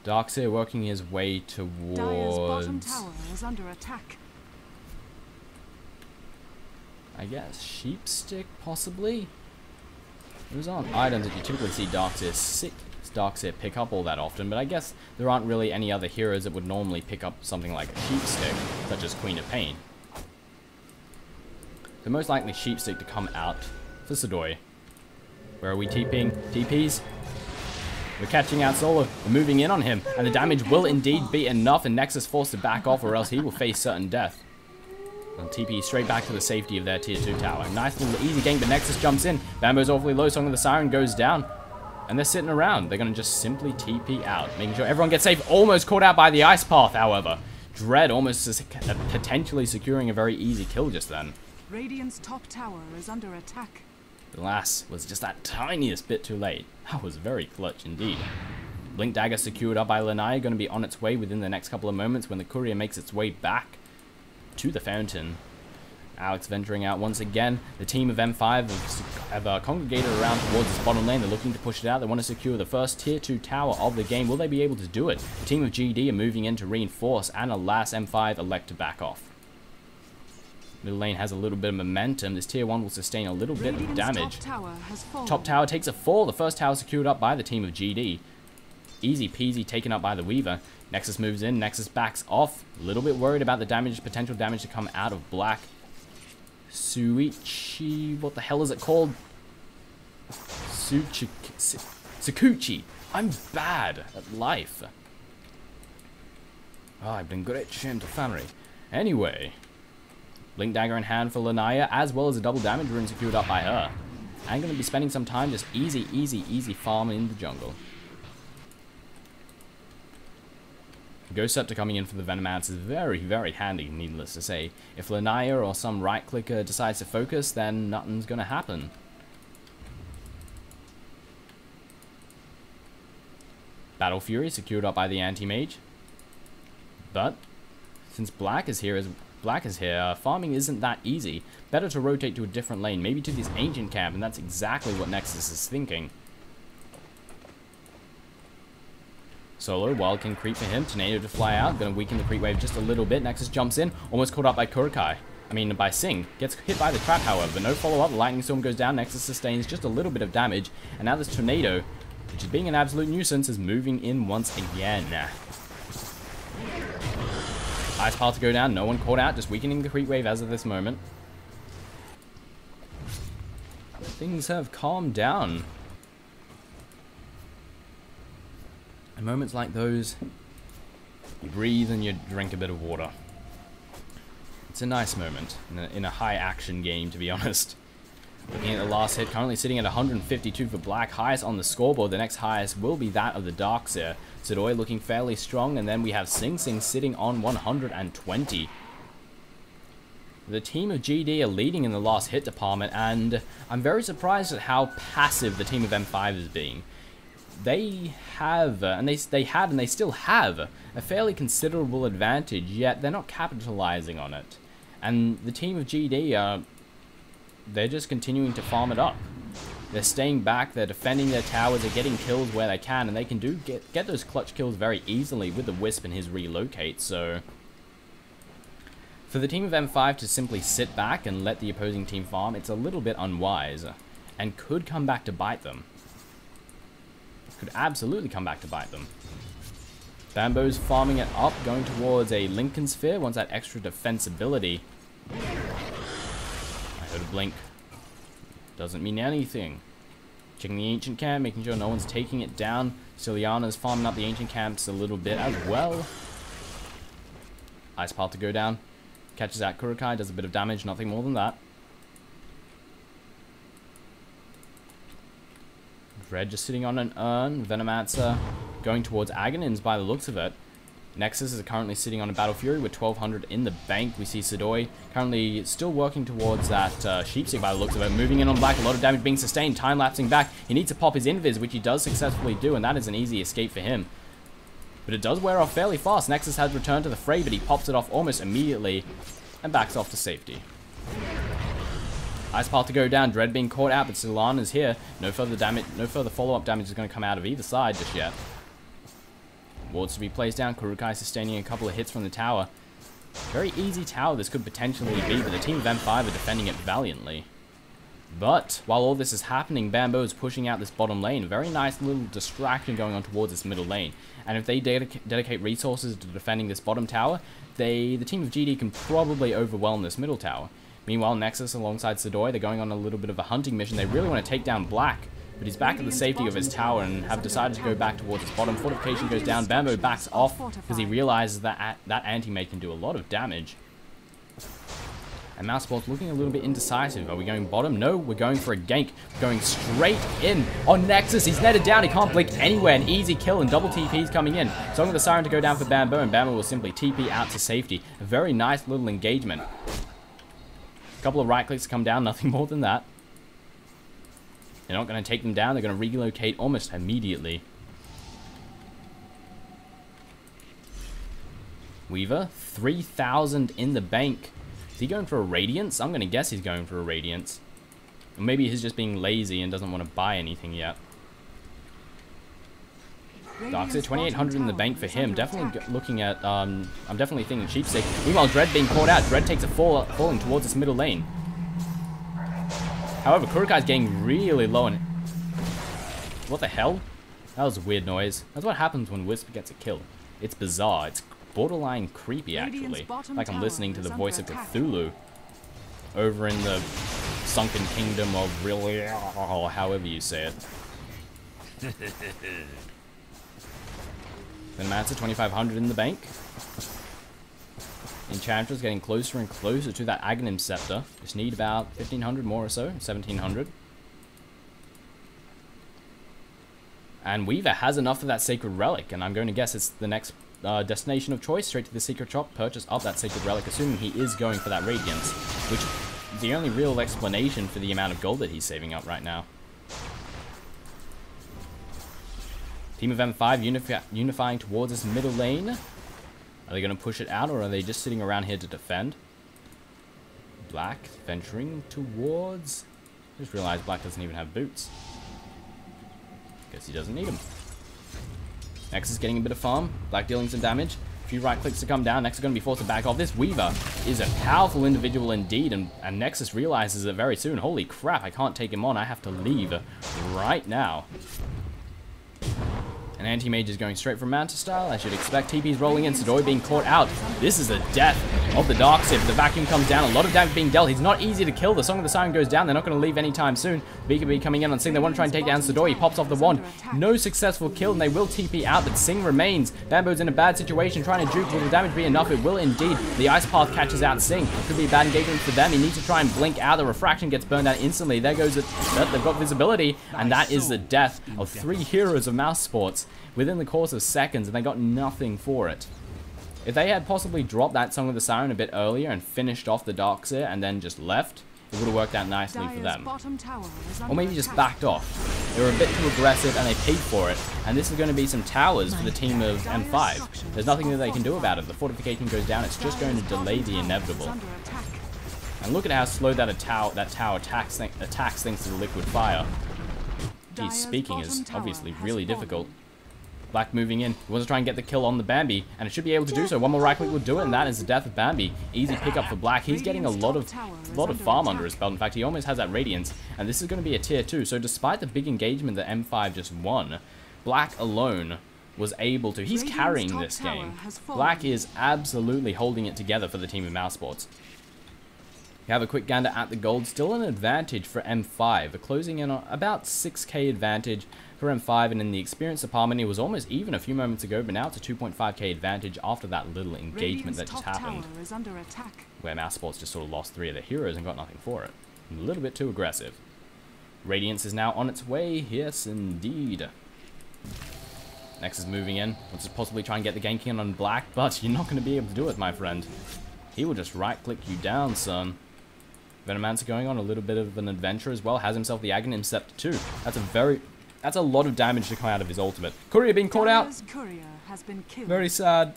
Darkseer working his way towards... Dire's bottom tower is under attack. I guess Sheepstick, possibly? Those aren't items that you typically see Darkseer pick up all that often, but I guess there aren't really any other heroes that would normally pick up something like a Sheepstick, such as Queen of Pain. So most likely Sheepstick to come out for Sudoi. Where are we TPing? TPs? We're catching out Solo, we're moving in on him, and the damage will indeed be enough, and Nexus forced to back off, or else he will face certain death. And TP straight back to the safety of their tier 2 tower. Nice little easy game, but Nexus jumps in. Bambo's awfully low, Song of the Siren goes down. And they're sitting around. They're going to just simply TP out, making sure everyone gets safe. Almost caught out by the Ice Path, however. Dread almost potentially securing a very easy kill just then. Radiant's top tower is under attack. Alas, was just that tiniest bit too late. That was very clutch indeed. Blink Dagger secured up by Lanaya, going to be on its way within the next couple of moments when the courier makes its way back to the fountain. Alex venturing out once again. The team of M5 have congregated around towards this bottom lane. They're looking to push it out. They want to secure the first tier 2 tower of the game. Will they be able to do it? The team of GD are moving in to reinforce, and alas, M5 elect to back off. Middle lane has a little bit of momentum. This tier 1 will sustain a little bit of damage. Top tower takes a fall. The first tower secured up by the team of GD. Easy peasy taken up by the Weaver. Nexus moves in. Nexus backs off. A little bit worried about the damage, potential damage to come out of Black. Suichi, what the hell is it called? Sakuchi. I'm bad at life. Oh, I've been great shame to family. Anyway, Blink Dagger in hand for Lanaya, as well as a double damage rune secured up by her. I'm going to be spending some time just easy farm in the jungle. Ghost Scepter coming in for the Venomancer is very, very handy, needless to say. If Lanaya or some right-clicker decides to focus, then nothing's going to happen. Battle Fury secured up by the Anti-Mage. But, since Black is here, farming isn't that easy. Better to rotate to a different lane, maybe to this ancient camp, and that's exactly what Nexus is thinking. Solo, Wild can creep for him. Tornado to fly out. Gonna weaken the creep wave just a little bit. Nexus jumps in. Almost caught up by Kurokai. by Sing. Gets hit by the trap, however. No follow-up. The Lightning Storm goes down. Nexus sustains just a little bit of damage. And now this Tornado, which is being an absolute nuisance, is moving in once again. Ice Pile to go down. No one caught out. Just weakening the Heat Wave as of this moment. Things have calmed down. In moments like those, you breathe and you drink a bit of water. It's a nice moment in a high-action game, to be honest. Looking at the last hit, currently sitting at 152 for Black. Highest on the scoreboard. The next highest will be that of the Darkseer. Sidoi looking fairly strong, and then we have Sing Sing sitting on 120. The team of GD are leading in the last hit department, and I'm very surprised at how passive the team of M5 is being. They have, and they had, and they still have, a fairly considerable advantage, yet they're not capitalizing on it. And the team of GD, they're just continuing to farm it up. They're staying back, they're defending their towers, they're getting kills where they can, and they can get those clutch kills very easily with the Wisp and his relocate, so... For the team of M5 to simply sit back and let the opposing team farm, it's a little bit unwise, and could come back to bite them. Could absolutely come back to bite them. Bambo's farming it up, going towards a Lincoln Sphere, wants that extra defensibility. I heard a blink. Doesn't mean anything. Checking the Ancient Camp, making sure no one's taking it down. Ciliana's farming up the Ancient Camps a little bit as well. Ice Pile to go down. Catches out Kurokai, does a bit of damage, nothing more than that. Dread just sitting on an urn. Venomancer going towards Aghanim's by the looks of it. Nexus is currently sitting on a Battle Fury with 1200 in the bank. We see Sidoi currently still working towards that Sheepstick by the looks of it. Moving in on Black, a lot of damage being sustained. Time-lapsing back. He needs to pop his Invis, which he does successfully do, and that is an easy escape for him. But it does wear off fairly fast. Nexus has returned to the fray, but he pops it off almost immediately and backs off to safety. Ice Pile to go down. Dread being caught out, but Silan is here. No further damage, no further follow-up damage is going to come out of either side just yet. Wards to be placed down. Kurokai sustaining a couple of hits from the tower. Very easy tower this could potentially be, but the team of M5 are defending it valiantly. But while all this is happening, Bambo is pushing out this bottom lane. Very nice little distraction going on towards this middle lane. And if they dedicate resources to defending this bottom tower, the team of GD can probably overwhelm this middle tower. Meanwhile, Nexus alongside Sidoi, they're going on a little bit of a hunting mission. They really want to take down Black, but he's back at the safety of his tower and have decided to go back towards his bottom. Fortification goes down. Bambo backs off because he realizes that that anti-mage can do a lot of damage. And Mouseball's looking a little bit indecisive. Are we going bottom? No, we're going for a gank. Going straight in on Nexus. He's netted down. He can't blink anywhere. An easy kill, and double TP's coming in. So I'm going the Siren to go down for Bambo, and Bambo will simply TP out to safety. A very nice little engagement. A couple of right clicks to come down, nothing more than that. They're not going to take them down. They're going to relocate almost immediately. Weaver, 3,000 in the bank. Is he going for a Radiance? I'm going to guess he's going for a Radiance. Or maybe he's just being lazy and doesn't want to buy anything yet. Darkseer, 2,800 in the bank for him. Definitely looking at, I'm definitely thinking Sheepstick. Meanwhile, Dread being caught out. Dread takes a falling towards this middle lane. However, Kurokai's getting really low on it. What the hell? That was a weird noise. That's what happens when Wisp gets a kill. It's bizarre. It's borderline creepy, actually. Like I'm listening to the voice of Cthulhu over in the sunken kingdom of really, or however you say it. Then Mansa, 2,500 in the bank. Enchantress getting closer and closer to that Aghanim Scepter. Just need about 1,500 more or so, 1,700. And Weaver has enough of that Sacred Relic, and I'm going to guess it's the next destination of choice, straight to the Secret Shop, purchase up that Sacred Relic, assuming he is going for that Radiance, which is the only real explanation for the amount of gold that he's saving up right now. Team of M5 unifying towards this middle lane. Are they going to push it out, or are they just sitting around here to defend? Black venturing towards... Just realized Black doesn't even have boots. Guess he doesn't need them. Nexus getting a bit of farm. Black dealing some damage. few right clicks to come down. Nexus is going to be forced to back off. This Weaver is a powerful individual indeed, and Nexus realizes it very soon. Holy crap, I can't take him on. I have to leave right now. And Anti-Mage is going straight for Manta style. I should expect. TP's rolling in. Sidori being caught out. This is the death of the Darkseid. The vacuum comes down. A lot of damage being dealt. He's not easy to kill. The Song of the Siren goes down. They're not going to leave anytime soon. BKB coming in on Sing. They want to try and take down Sidori. He pops off the wand. No successful kill, and they will TP out, but Sing remains. Bambo's in a bad situation, trying to juke. Will the damage be enough? It will indeed. The Ice Path catches out Sing. Could be a bad engagement for them. He needs to try and blink out. The refraction gets burned out instantly. There goes it. They've got visibility, and that is the death of 3 heroes of Mouse Sports within the course of seconds, and they got nothing for it. If they had possibly dropped that Song of the Siren a bit earlier and finished off the Darkseid and then just left, it would have worked out nicely for them. Or maybe just backed off. They were a bit too aggressive and they paid for it, and this is going to be some towers for the team of M5. There's nothing that they can do about it. The fortification goes down, it's just going to delay the inevitable. And look at how slow that tower attacks thanks to the liquid fire. Geez, speaking is obviously really difficult. Black moving in. He wants to try and get the kill on the Bambi, and it should be able to do so. One more right click will do it, and that is the death of Bambi. Easy pickup for Black. He's getting a lot of farm under his belt. In fact, he almost has that Radiance, and this is going to be a tier 2. So despite the big engagement that M5 just won, Black alone was able to. He's carrying this game. Black is absolutely holding it together for the team of Mouse Sports. You have a quick gander at the gold. Still an advantage for M5. Closing in on about 6k advantage for M5, and in the experience department it was almost even a few moments ago, but now it's a 2.5k advantage after that little engagement that just happened, where Mouse Sports just sort of lost 3 of their heroes and got nothing for it. A little bit too aggressive. Radiance is now on its way. Yes, indeed. Nexus is moving in. Wants to possibly try and get the gank in on Black, but you're not going to be able to do it, my friend. He will just right-click you down, son. Venomancer going on a little bit of an adventure as well. Has himself the Aghanim Scepter too. That's a lot of damage to come out of his ultimate. Courier being caught out. Very sad.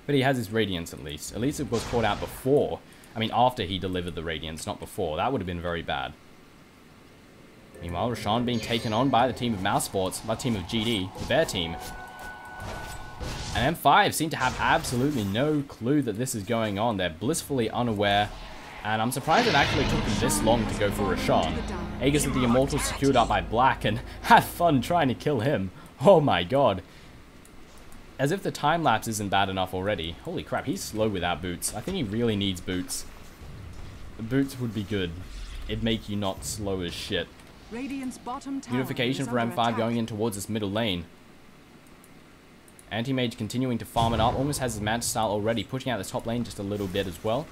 But he has his Radiance at least. At least it was caught out before. I mean, after he delivered the Radiance, not before. That would have been very bad. Meanwhile, Roshan being taken on by the team of Mouse Sports, by the team of GD, their team. And M5 seem to have absolutely no clue that this is going on. They're blissfully unaware. And I'm surprised it actually took them this long to go for Roshan. Aegis of the Immortal secured up by Black, and have fun trying to kill him. Oh my god. As if the time lapse isn't bad enough already. Holy crap, he's slow without boots. I think he really needs boots. Boots would be good. It'd make you not slow as shit. Unification for M5 going in towards this middle lane. Anti-Mage continuing to farm it up. Almost has his Manta style already, pushing out the top lane just a little bit as well.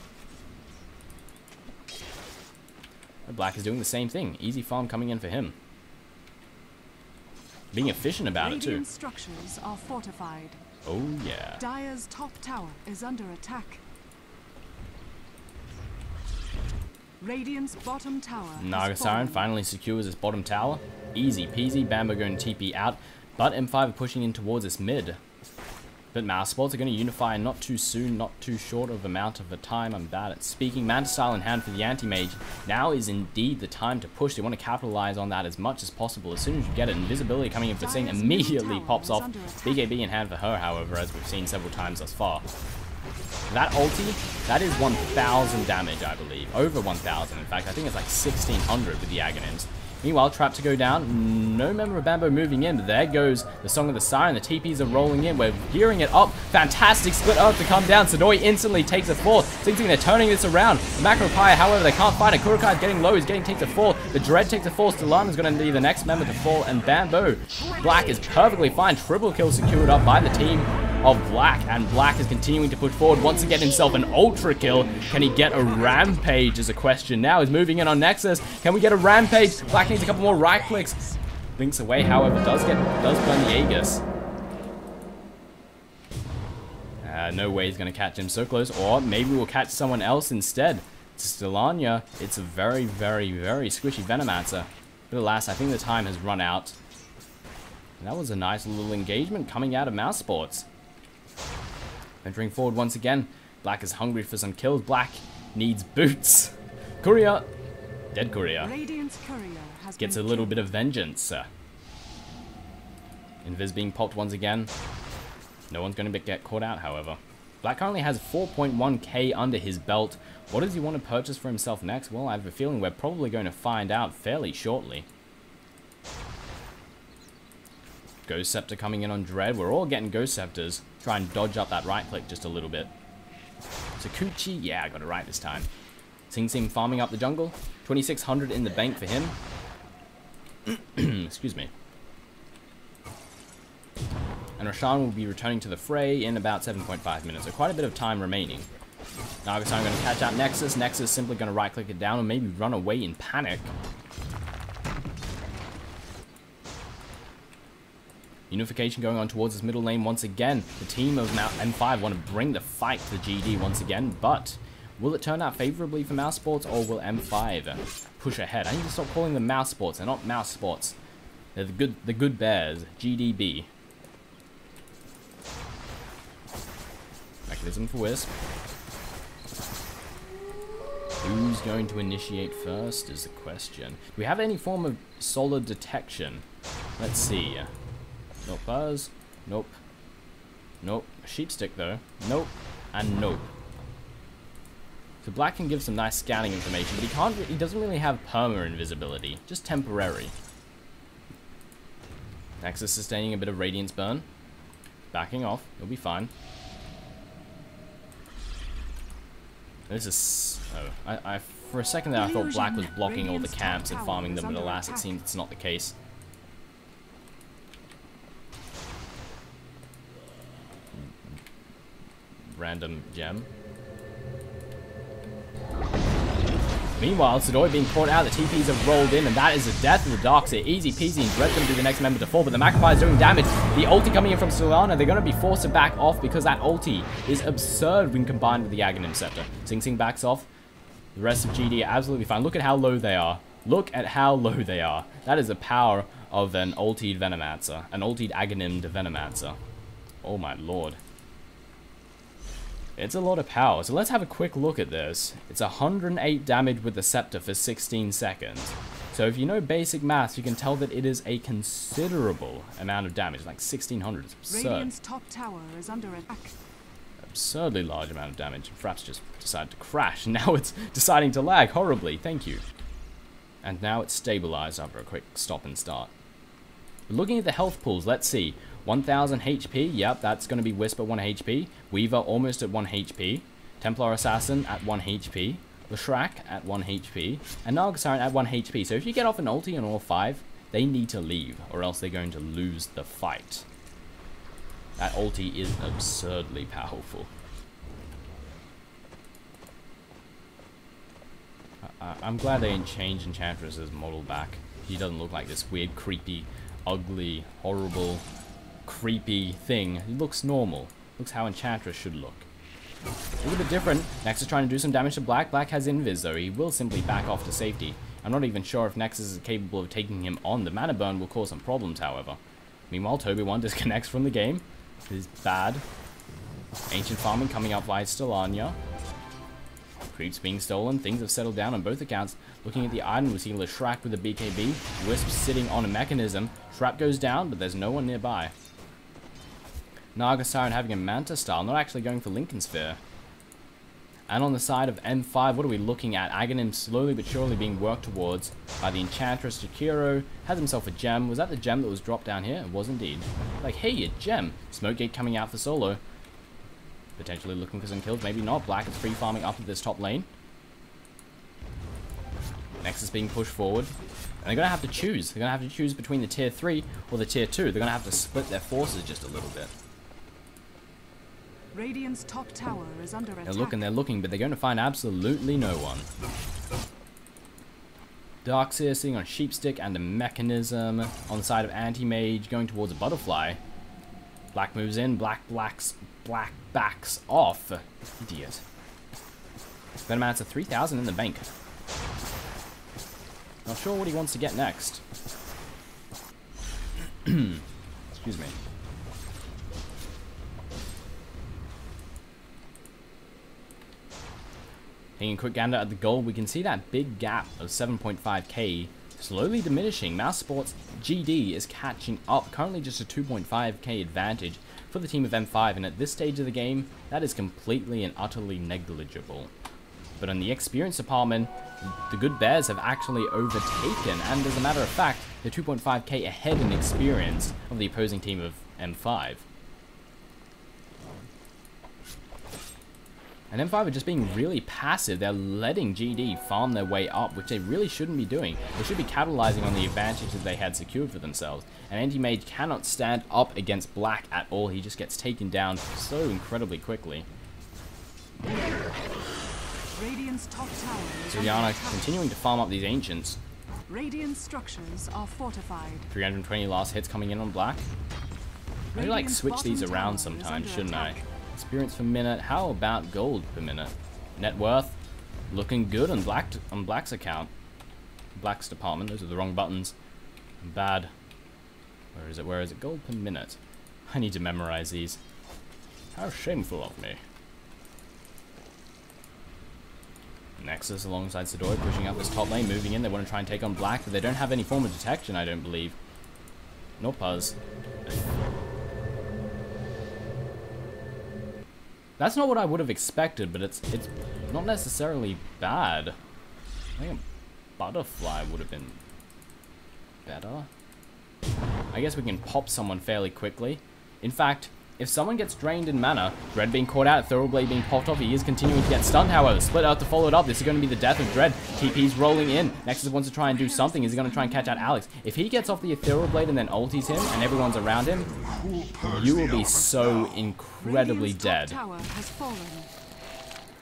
Black is doing the same thing. Easy farm coming in for him. Being efficient about it too. Structures are fortified. Oh yeah. Dire's top tower is under attack. Radiant's bottom tower. Naga Siren finally secures his bottom tower. Easy peasy. Bambo going TP out, but M5 are pushing in towards this mid. But Mouse Sports are going to unify not too soon, not too short of amount of a time. I'm bad at speaking. Manta style in hand for the Anti-Mage. Now is indeed the time to push. They want to capitalize on that as much as possible. As soon as you get it, invisibility coming in for Sing immediately pops off. BKB in hand for her, however, as we've seen several times thus far. That ulti, that is 1,000 damage, I believe. Over 1,000, in fact. I think it's like 1,600 with the Aghanims. Meanwhile, trap to go down. No member of Bambo moving in, but there goes the Song of the Siren. The TPs are rolling in. We're gearing it up. Fantastic split earth to come down. Sidori instantly takes a fourth. Thinking they're turning this around. Macropire, however, they can't find it. Kurokai is getting low. He's getting takes a fourth. The Dread takes a fourth. Stalladder is going to be the next member to fall. And Bambo. Black is perfectly fine. Triple kill secured up by the team of Black, and Black is continuing to push forward. Wants to get himself an ultra kill. Can he get a rampage is a question now. He's moving in on Nexus. Can we get a rampage? Black needs a couple more right clicks. Blinks away, however, does burn the Aegis. No way he's going to catch him so close, or maybe we'll catch someone else instead. Stellania, it's a very, very, very squishy Venomancer. But alas, I think the time has run out. And that was a nice little engagement coming out of Mouse Sports. Venturing forward once again. Black is hungry for some kills. Black needs boots. Courier. Dead Courier. Gets a little bit of vengeance. Invis being popped once again. No one's going to get caught out, however. Black currently has 4.1k under his belt. What does he want to purchase for himself next? Well, I have a feeling we're probably going to find out fairly shortly. Ghost Scepter coming in on Dread. We're all getting Ghost Scepters. Try and dodge up that right click just a little bit. Sakuchi, yeah, I got it right this time. Sing Sing farming up the jungle. 2,600 in the bank for him. Excuse me. And Roshan will be returning to the fray in about 7.5 minutes, so quite a bit of time remaining. Nagasaki going to catch out Nexus. Nexus simply going to right-click it down and maybe run away in panic. Unification going on towards his middle lane once again. The team of M5 want to bring the fight to the GD once again, but will it turn out favorably for Mouse Sports, or will M5 push ahead? I need to stop calling them Mouse Sports. They're not Mouse Sports. They're the good bears. GDB. Mechanism for Wisp. Who's going to initiate first is the question. Do we have any form of solid detection? Let's see. Nope. Buzz. Nope. Nope. Sheepstick though. Nope. And nope. So Black can give some nice scanning information, but he doesn't really have perma invisibility. Just temporary. Nexus sustaining a bit of Radiance burn. Backing off. He'll be fine. This is... Oh, for a second there I thought Black was blocking all the camps and farming them, but alas, it seems it's not the case. Random gem. Meanwhile, Sidoi being caught out, the TPs have rolled in, and that is the death of the Darkseer. Easy peasy, and Dread's going to be the next member to fall, but the Magpie is doing damage. The ulti coming in from Solana, they're going to be forced to back off because that ulti is absurd when combined with the Aghanim Scepter. Sing Sing backs off. The rest of GD are absolutely fine. Look at how low they are. Look at how low they are. That is the power of an ultied Venomancer. An ultied Aghanim Venomancer. Oh my lord. It's a lot of power, so let's have a quick look at this. It's 108 damage with the Scepter for 16 seconds. So if you know basic maths, you can tell that it is a considerable amount of damage, like 1600. It's absurd. Radiant's top tower is under attack. Absurdly large amount of damage. Fraps just decided to crash, and now it's deciding to lag horribly. Thank you. And now it's stabilized after a quick stop and start. But looking at the health pools, let's see. 1000 HP, yep, that's going to be Wisp at 1 HP. Weaver almost at 1 HP. Templar Assassin at 1 HP. Leshrac at 1 HP. And Nargasaran at 1 HP. So if you get off an ulti on all 5, they need to leave, or else they're going to lose the fight. That ulti is absurdly powerful. I'm glad they didn't change Enchantress's model back. He doesn't look like this weird, creepy, ugly, horrible, creepy thing. He looks normal. Looks how Enchantress should look. A little bit different. Nexus trying to do some damage to Black. Black has Invis though. He will simply back off to safety. I'm not even sure if Nexus is capable of taking him on. The mana burn will cause some problems, however. Meanwhile, Toby1 disconnects from the game. This is bad. Ancient farming coming up via Starladder. Creeps being stolen. Things have settled down on both accounts. Looking at the item, we see Leshrac with a BKB. Wisp sitting on a mechanism. Shrap goes down, but there's no one nearby. Nargasaran having a Manta style, not actually going for Lincoln Sphere. And on the side of M5, what are we looking at? Aghanim slowly but surely being worked towards by the Enchantress. Jakiro has himself a gem. Was that the gem that was dropped down here? It was indeed. Like, hey, a gem. Smokegate coming out for solo. Potentially looking for some kills, maybe not. Black is free farming up at this top lane. Nexus being pushed forward. And they're going to have to choose. They're going to have to choose between the tier 3 or the tier 2. They're going to have to split their forces just a little bit. Radiant's top tower is under attack. They're looking, but they're going to find absolutely no one. Darkseer sitting on a Sheepstick and a Mechanism. On the side of Anti-Mage going towards a Butterfly. Black moves in. Black backs off. Idiot. Venomancer 3,000 in the bank. Not sure what he wants to get next. Excuse me. Taking a quick gander at the gold, we can see that big gap of 7.5k slowly diminishing. Mouse Sports GD is catching up, currently just a 2.5k advantage for the team of M5, and at this stage of the game, that is completely and utterly negligible. But in the experience department, the good Bears have actually overtaken, and as a matter of fact, they're 2.5k ahead in experience of the opposing team of M5. And M5 are just being really passive. They're letting GD farm their way up, which they really shouldn't be doing. They should be capitalizing on the advantages they had secured for themselves. And Anti-Mage cannot stand up against Black at all. He just gets taken down so incredibly quickly. Radiant's top tower is Juliana continuing to farm up these Ancients. Radiant structures are fortified. 320 last hits coming in on Black. I should like switch these around sometimes, shouldn't I? Experience per minute. How about gold per minute? Net worth looking good on Black's account. Black's department. Those are the wrong buttons. Bad. Where is it? Where is it? Gold per minute. I need to memorize these. How shameful of me. Nexus alongside Sidoi pushing up this top lane, moving in. They want to try and take on Black, but they don't have any form of detection, I don't believe. Nor Puzz. That's not what I would have expected, but it's not necessarily bad. I think a butterfly would have been better. I guess we can pop someone fairly quickly. In fact, if someone gets drained in mana, Dread being caught out, Ethereal Blade being popped off, he is continuing to get stunned, however. Split Earth to follow it up. This is going to be the death of Dread. TP's rolling in. Nexus wants to try and do something. Is he going to try and catch out Alex? If he gets off the Ethereal Blade and then ulties him, and everyone's around him, you will be so incredibly dead.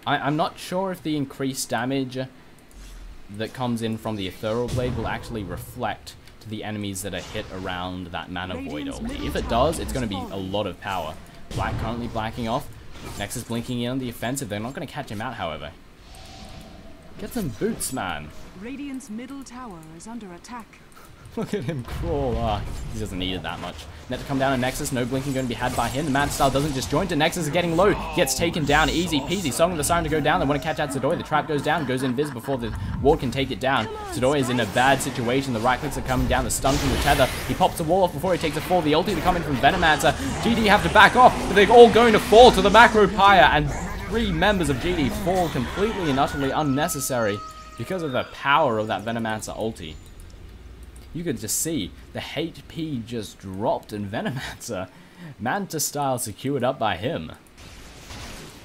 I'm not sure if the increased damage that comes in from the Ethereal Blade will actually reflect to the enemies that are hit around that mana void ulti. If it does, it's going to be a lot of power. Black currently blacking off. Nexus blinking in on the offensive. They're not going to catch him out, however. Get some boots, man. Radiant's middle tower is under attack. Look at him crawl. Ah, he doesn't need it that much. Net to come down on Nexus. No blinking going to be had by him. The Mad Style doesn't just join to Nexus is getting low. Gets taken down. Easy peasy. Song of the Siren to go down. They want to catch out Sidoi. The trap goes down. Goes invis before the ward can take it down. Sidoi is in a bad situation. The right clicks are coming down. The stun from the tether. He pops the wall off before he takes a fall. The ulti to come in from Venomancer. GD have to back off. But they're all going to fall to the macro pyre. And 3 members of GD fall completely and utterly unnecessary because of the power of that Venomancer ulti. You could just see the HP just dropped in Venomancer. Manta style secured up by him.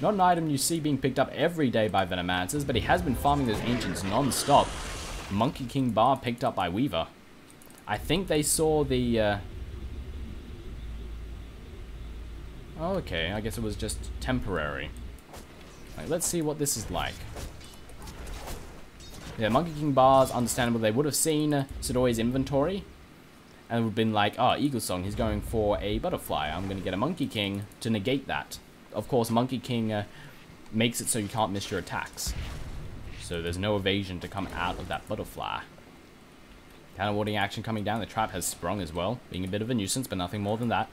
Not an item you see being picked up every day by Venomancers, but he has been farming those Ancients non-stop. Monkey King Bar picked up by Weaver. I think they saw the... Okay, I guess it was just temporary. Like, let's see what this is like. Yeah, Monkey King Bars, understandable. They would have seen Sidoi's inventory and would have been like, oh, Eagle Song, he's going for a butterfly. I'm going to get a Monkey King to negate that. Of course, Monkey King makes it so you can't miss your attacks. So there's no evasion to come out of that butterfly. Counter-warding action coming down. The trap has sprung as well, being a bit of a nuisance, but nothing more than that.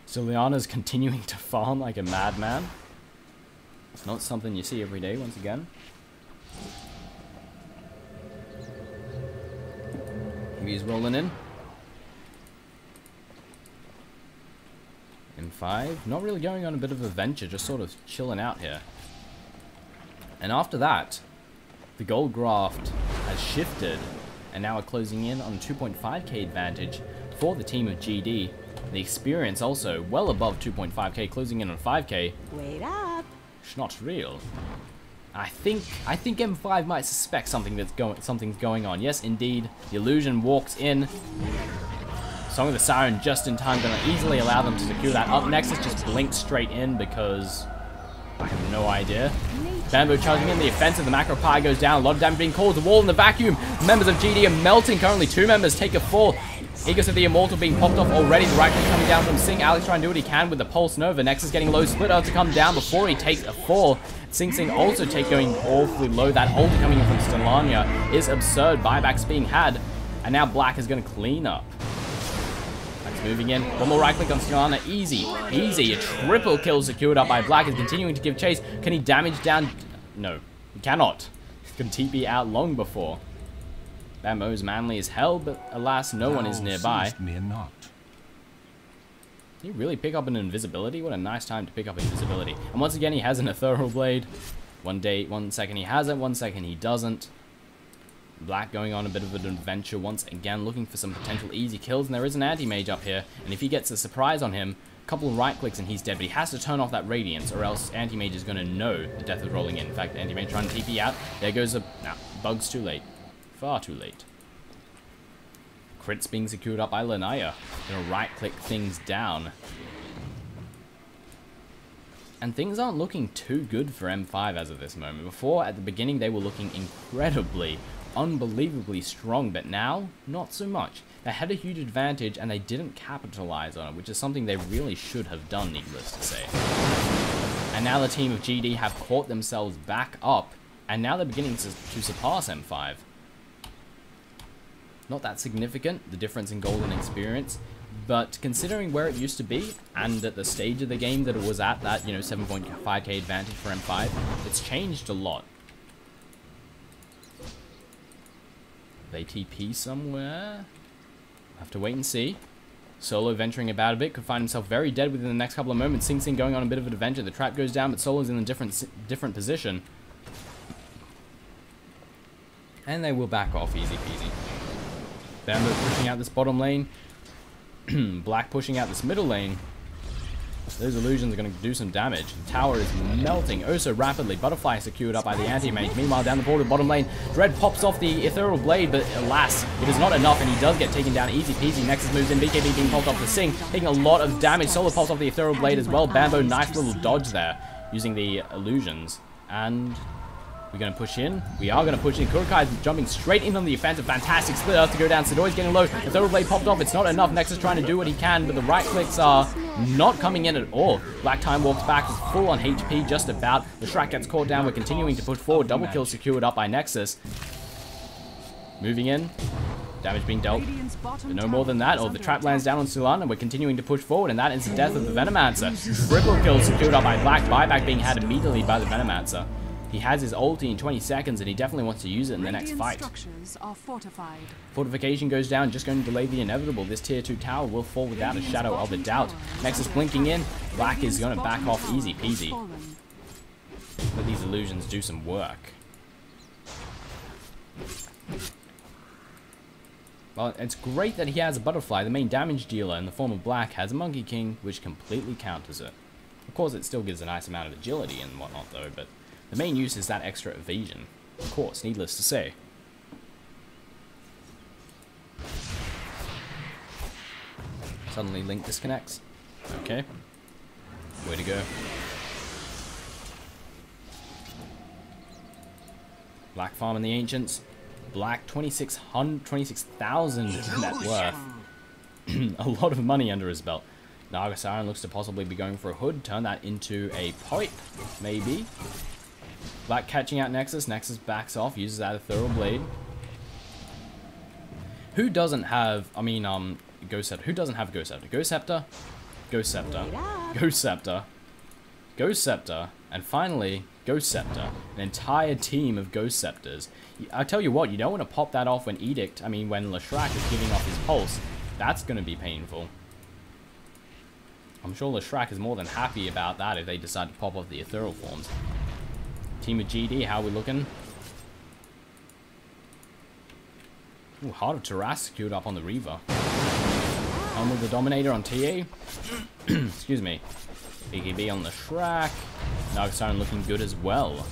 So Liana's continuing to farm like a madman. It's not something you see every day, once again. He's rolling in. M5, not really going on a bit of a venture, just sort of chilling out here. And after that, the gold graft has shifted, and now we're closing in on a 2.5k advantage for the team of GD. The experience also well above 2.5k, closing in on 5k. Wait up. It's not real. I think M5 might suspect something's going on. Yes, indeed. The illusion walks in. Song of the Siren just in time, gonna easily allow them to secure that. Up next is just blink straight in because I have no idea. Bamboo charging in the offensive. The macro pie goes down. A lot of damage being called. The wall in the vacuum. Members of GD are melting. Currently 2 members take a fall. Aegis of the Immortal being popped off already. The right click coming down from Sing. Alex trying to do what he can with the Pulse Nova. Nexus getting low. Split Earth to come down before he takes a fall. Sing also going awfully low. That ulti coming in from Starladder is absurd. Buybacks being had. And now Black is going to clean up. Black's moving in. One more right click on Starladder. Easy. Easy. A triple kill secured up by Black. Is continuing to give chase. Can he damage down? No. He cannot. He can TP out long before. Bambo's manly as hell, but alas, no one is nearby. Me not. Did he really pick up an invisibility? What a nice time to pick up invisibility. And once again, he has an ethereal blade. 1 second he has it, 1 second he doesn't. Black going on a bit of an adventure once again, looking for some potential easy kills. And there is an anti-mage up here. And if he gets a surprise on him, a couple of right clicks and he's dead. But he has to turn off that radiance, or else anti-mage is going to know the death is rolling in. In fact, anti-mage trying to TP out. There goes a... Nah, bug's too late. Far too late. Crits being secured up by Lanaya. Gonna right click things down. And things aren't looking too good for M5 as of this moment. Before, at the beginning, they were looking incredibly, unbelievably strong, but now, not so much. They had a huge advantage, and they didn't capitalize on it, which is something they really should have done, needless to say. And now the team of GD have caught themselves back up, and now they're beginning to surpass M5. Not that significant, the difference in golden experience, but considering where it used to be, and at the stage of the game that it was at, that, 7.5k advantage for M5, it's changed a lot. They TP somewhere? Have to wait and see. Solo venturing about a bit, could find himself very dead within the next couple of moments. Sing Sing going on a bit of an adventure. The trap goes down, but Solo's in a different position. And they will back off easy peasy. Bambo pushing out this bottom lane. Black pushing out this middle lane. Those illusions are going to do some damage. The tower is melting oh so rapidly. Butterfly secured up by the anti-mage. Meanwhile, down the border, bottom lane, Dread pops off the ethereal blade, but alas, it is not enough, and he does get taken down easy peasy. Nexus moves in, BKB being popped off the Sing, taking a lot of damage. Solo pops off the ethereal blade as well. Bambo, nice little dodge there, using the illusions. And we're going to push in. We are going to push in. Kurokai is jumping straight in on the offensive. Fantastic split earth to go down. Sidori's getting low. The third blade popped off. It's not enough. Nexus trying to do what he can, but the right clicks are not coming in at all. Black Time walks back. Is full on HP just about. The Shrek gets caught down. We're continuing to push forward. Double kill secured up by Nexus. Moving in. Damage being dealt. But no more than that. The trap lands down on Sulan, and we're continuing to push forward, and that is the death of the Venomancer. Triple kill secured up by Black. Buyback being had immediately by the Venomancer. He has his ulti in 20 seconds, and he definitely wants to use it in the next fight. Structures are fortified. Fortification goes down, just going to delay the inevitable. This tier 2 tower will fall without a shadow of a doubt. Nexus blinking in. Black is going to back off easy peasy. Let these illusions do some work. Well, it's great that he has a butterfly. The main damage dealer in the form of Black has a Monkey King, which completely counters it. Of course, it still gives a nice amount of agility and whatnot, though, but the main use is that extra evasion. Of course, needless to say. Suddenly Link disconnects. Okay. Way to go. Black farming the Ancients. Black 26,000 net worth. A lot of money under his belt. Naga Siren looks to possibly be going for a hood. Turn that into a pipe, maybe. Black catching out Nexus. Nexus backs off, uses that ethereal blade. Who doesn't have, Ghost Scepter? Who doesn't have Ghost Scepter? Ghost Scepter? Ghost Scepter. Ghost Scepter. Ghost Scepter. And finally, Ghost Scepter. An entire team of Ghost Scepters. I tell you what, you don't want to pop that off when when Leshrac is giving off his pulse. That's going to be painful. I'm sure Leshrac is more than happy about that if they decide to pop off the ethereal forms. Team of GD, how are we looking? Ooh, Heart of Taras secured up on the Reaver. On with the Dominator on TA. Excuse me. BKB on the Shrek. Naga Siren looking good as well.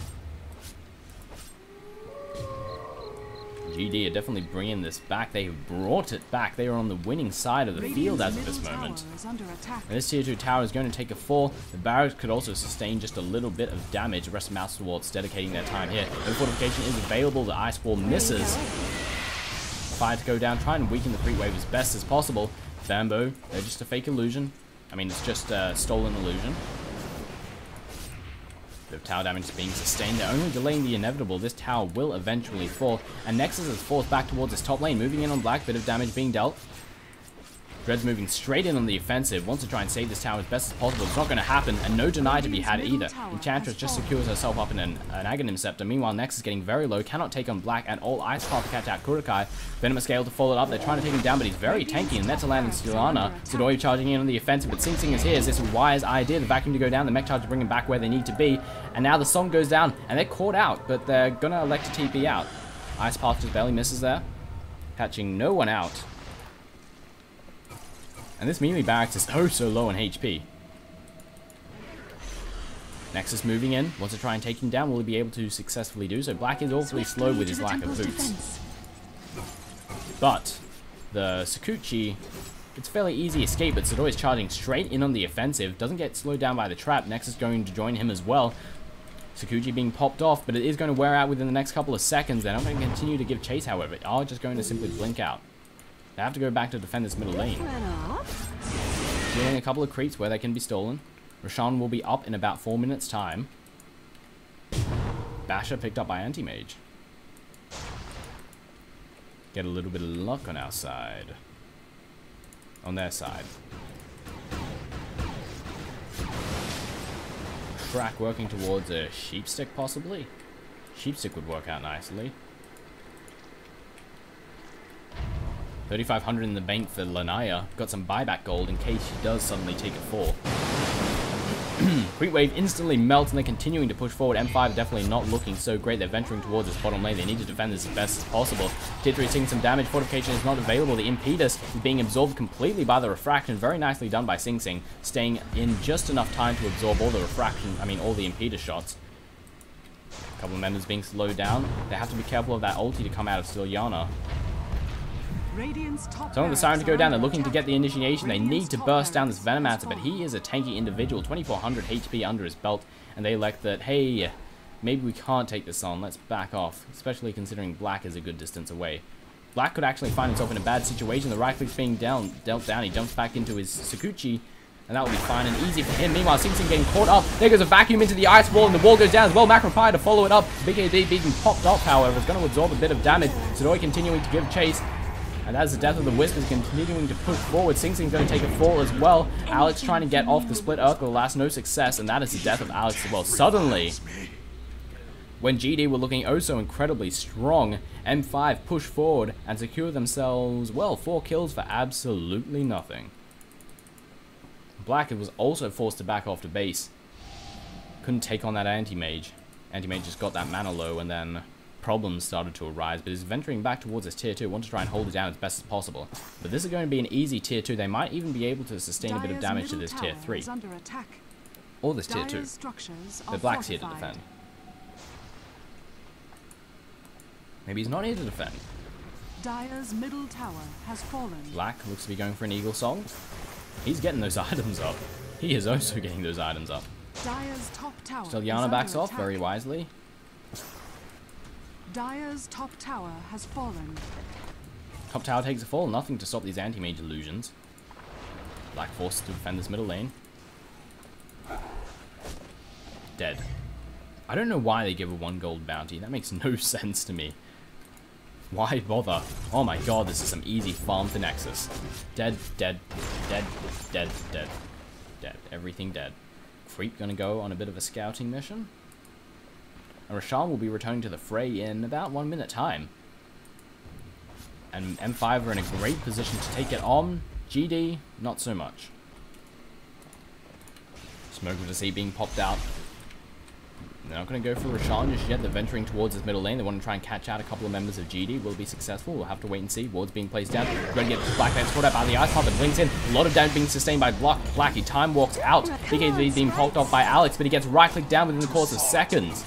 GD are definitely bringing this back. They have brought it back. They are on the winning side of the field as of this moment. And this tier 2 tower is going to take a fall. The barracks could also sustain just a little bit of damage. The rest of Mouse Towards dedicating their time here. No fortification is available. The Ice Wall misses. Fire to go down. Try and weaken the Free Wave as best as possible. Bambo, they're just a fake illusion. It's just a stolen illusion. Bit of tower damage is being sustained. They're only delaying the inevitable. This tower will eventually fall. And Nexus is forced back towards his top lane. Moving in on Black. Bit of damage being dealt. Dread's moving straight in on the offensive, wants to try and save this tower as best as possible. It's not going to happen, and no deny to be had either. Enchantress just secures herself up in an Aghanim Scepter. Meanwhile, Nexus is getting very low, cannot take on Black at all. Ice Path to catch out Kurukai. Venomous Scale to follow it up. They're trying to take him down, but he's very tanky. And Netalan and Starladder. Sidoi charging in on the offensive, but Sing Sing is here. Is this a wise idea? The vacuum to go down, the mech charge to bring him back where they need to be. And now the song goes down, and they're caught out, but they're going to elect to TP out. Ice Path just barely misses there, catching no one out. And this melee barracks is oh so low on HP. Nexus moving in, wants to try and take him down. Will he be able to successfully do so? Black is awfully slow with his lack of boots. But the Sakuchi, it's a fairly easy escape, but Sidoi is charging straight in on the offensive. Doesn't get slowed down by the trap. Nexus going to join him as well. Sakuchi being popped off, but it is going to wear out within the next couple of seconds. They're not going to continue to give chase, however. They are just going to simply blink out. They have to go back to defend this middle lane. Dealing a couple of creeps where they can be stolen. Roshan will be up in about 4 minutes' time. Basher picked up by Anti-Mage. Get a little bit of luck on our side. On their side. Track working towards a Sheepstick, possibly? Sheepstick would work out nicely. 3,500 in the bank for Lanaya. Got some buyback gold in case she does suddenly take a fall. Creep Wave instantly melts and they're continuing to push forward. M5 definitely not looking so great. They're venturing towards this bottom lane. They need to defend this as best as possible. Tier 3 is taking some damage. Fortification is not available. The Impetus is being absorbed completely by the Refraction. Very nicely done by Sing Sing. Staying in just enough time to absorb all the Refraction, all the Impetus shots. A couple of members being slowed down. They have to be careful of that ulti to come out of Styliana. So the siren to go down, they're looking to get the initiation. They need to burst down this Venomancer, but he is a tanky individual, 2,400 HP under his belt, and they elect that, hey, maybe we can't take this on, let's back off, especially considering Black is a good distance away. Black could actually find himself in a bad situation. The right click's being dealt down, he jumps back into his Sakuchi, and that will be fine and easy for him. Meanwhile, Sing Sing getting caught up. There goes a vacuum into the ice wall, and the wall goes down as well. Macropie to follow it up. Big AD being popped off, however, is going to absorb a bit of damage. Sidoi continuing to give chase. And as the Death of the Wisp is continuing to push forward, Sing Sing's going to take a fall as well. Alex trying to get off the split Urkel, last no success, and that is the death of Alex as well. Suddenly, when GD were looking oh so incredibly strong, M5 push forward and secure themselves, well, 4 kills for absolutely nothing. Black was also forced to back off to base. Couldn't take on that Anti-Mage. Anti-Mage just got that mana low, and then problems started to arise, but is venturing back towards this tier 2. Want to try and hold it down as best as possible. But this is going to be an easy tier 2. They might even be able to sustain a bit of damage to this tier 3. Or this tier 2. The Black's here to defend. Maybe he's not here to defend. Dire's middle tower has fallen. Black looks to be going for an Eagle Song. He's getting those items up. He is also getting those items up. Dire's top tower Styliana backs off very wisely. Dire's top tower has fallen. Top tower takes a fall. Nothing to stop these anti-mage illusions. Black forces to defend this middle lane. Dead. I don't know why they give a 1 gold bounty. That makes no sense to me. Why bother? Oh my god, this is some easy farm for Nexus. Dead, dead, dead, dead, dead, dead. Everything dead. Creep gonna go on a bit of a scouting mission. And Roshan will be returning to the fray in about 1 minute time. And M5 are in a great position to take it on. GD, not so much. Smoke with the sea being popped out. They're not going to go for Roshan just yet. They're venturing towards this middle lane. They want to try and catch out a couple of members of GD. Will it be successful? We'll have to wait and see. Wards being placed down. Ready to get Black Man's caught out by the ice pop and blinks in. A lot of damage being sustained by Black. He time walks out. BKB being popped off by Alex, but he gets right clicked down within the course of seconds.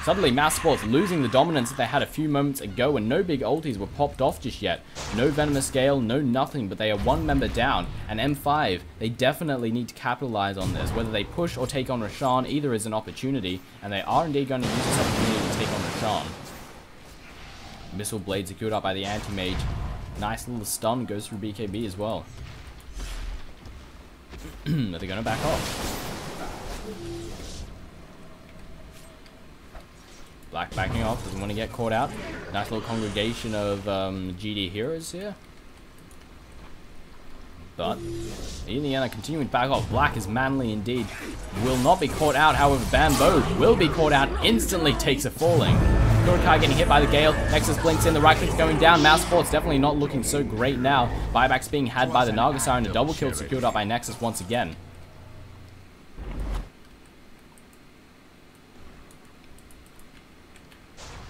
Suddenly, Mouse Sports losing the dominance that they had a few moments ago, and no big ultis were popped off just yet. No Venomous Gale, no nothing, but they are 1 member down. And M5, they definitely need to capitalize on this. Whether they push or take on Roshan, either is an opportunity, and they are indeed going to use this opportunity to take on Roshan. Missile Blade secured up by the Anti-Mage. Nice little stun goes through BKB as well. Are they going to back off? Black backing off, doesn't want to get caught out. Nice little congregation of GD heroes here. But in the end, a continuing back off. Black is manly indeed. Will not be caught out, however, Bamboo will be caught out. Instantly takes a falling. Kurokai getting hit by the Gale. Nexus blinks in, the right click's going down. Mouse Sports definitely not looking so great now. Buyback's being had by the Naga Siren. A double kill secured up by Nexus once again.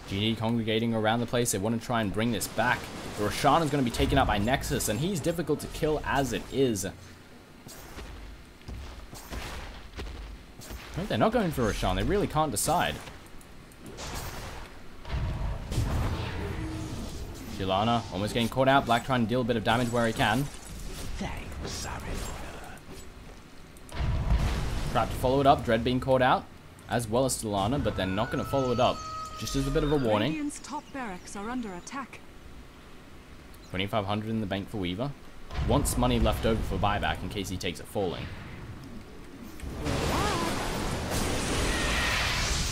GD congregating around the place. They want to try and bring this back. The Roshan is going to be taken out by Nexus, and he's difficult to kill as it is. No, they're not going for Roshan. They really can't decide. Gilana almost getting caught out. Black trying to deal a bit of damage where he can. Trap to follow it up. Dread being caught out, as well as Gilana, but they're not going to follow it up. Just as a bit of a warning. Radiant's top barracks are under attack. 2,500 in the bank for Weaver. Wants money left over for buyback in case he takes it falling.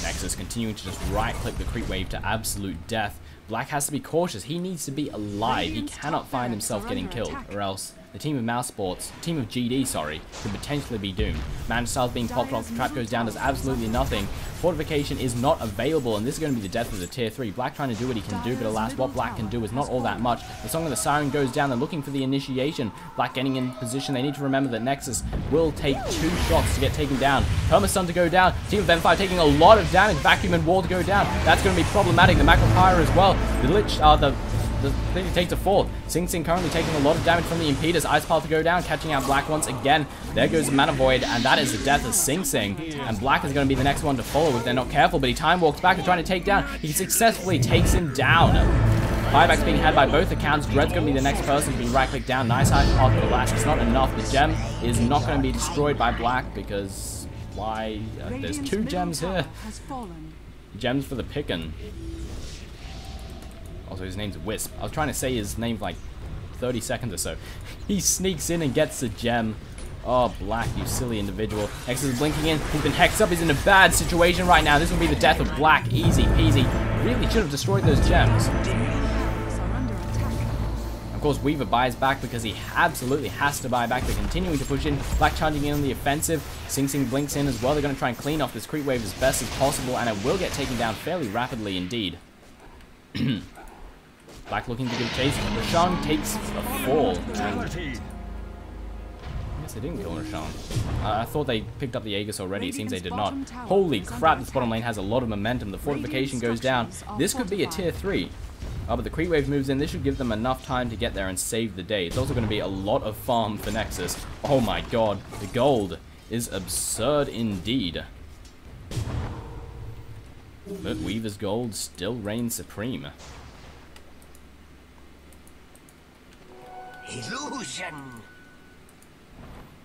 Nexus continuing to just right-click the creep wave to absolute death. Black has to be cautious. He needs to be alive. He cannot find himself getting killed, or else the team of Mouse Sports, team of GD, sorry, could potentially be doomed. Manstyle's being popped off, the trap goes down, does absolutely nothing. Fortification is not available, and this is going to be the death of the tier 3. Black trying to do what he can do, but alas, what Black can do is not all that much. The Song of the Siren goes down, they're looking for the initiation. Black getting in position. They need to remember that Nexus will take 2 shots to get taken down. Permastun to go down. Team of M5 taking a lot of damage. Vacuum and Wall to go down. That's going to be problematic. The Macropyre as well. The Lich, the thing takes a fall. Sing Sing currently taking a lot of damage from the Impeders. Ice Pile to go down, catching out Black once again. There goes the Mana Void, and that is the death of Sing Sing. And Black is going to be the next one to follow if they're not careful, but he time walks back and trying to take down. He successfully takes him down. Buyback's being had by both accounts. Dread's going to be the next person to be right-clicked down. Nice high pop, but alas, it's not enough. The gem is not going to be destroyed by Black because why? There's 2 gems here. Gems for the pickin'. Also, his name's Wisp. I was trying to say his name for like 30 seconds or so. He sneaks in and gets the gem. Oh, Black, you silly individual. Nexus is blinking in. He's been hexed up. He's in a bad situation right now. This will be the death of Black. Easy peasy. Really should have destroyed those gems. Of course, Weaver buys back because he absolutely has to buy back. They're continuing to push in. Black charging in on the offensive. Sing Sing blinks in as well. They're going to try and clean off this creep wave as best as possible, and it will get taken down fairly rapidly indeed. Black looking to give chase. Roshan takes a fall. I guess they didn't kill Roshan. I thought they picked up the Aegis already. It seems they did not. Holy crap, this bottom lane has a lot of momentum. The fortification goes down. This could be a tier 3. But the creep wave moves in. This should give them enough time to get there and save the day. It's also going to be a lot of farm for Nexus. Oh my god. The gold is absurd indeed. But Weaver's gold still reigns supreme. Illusion.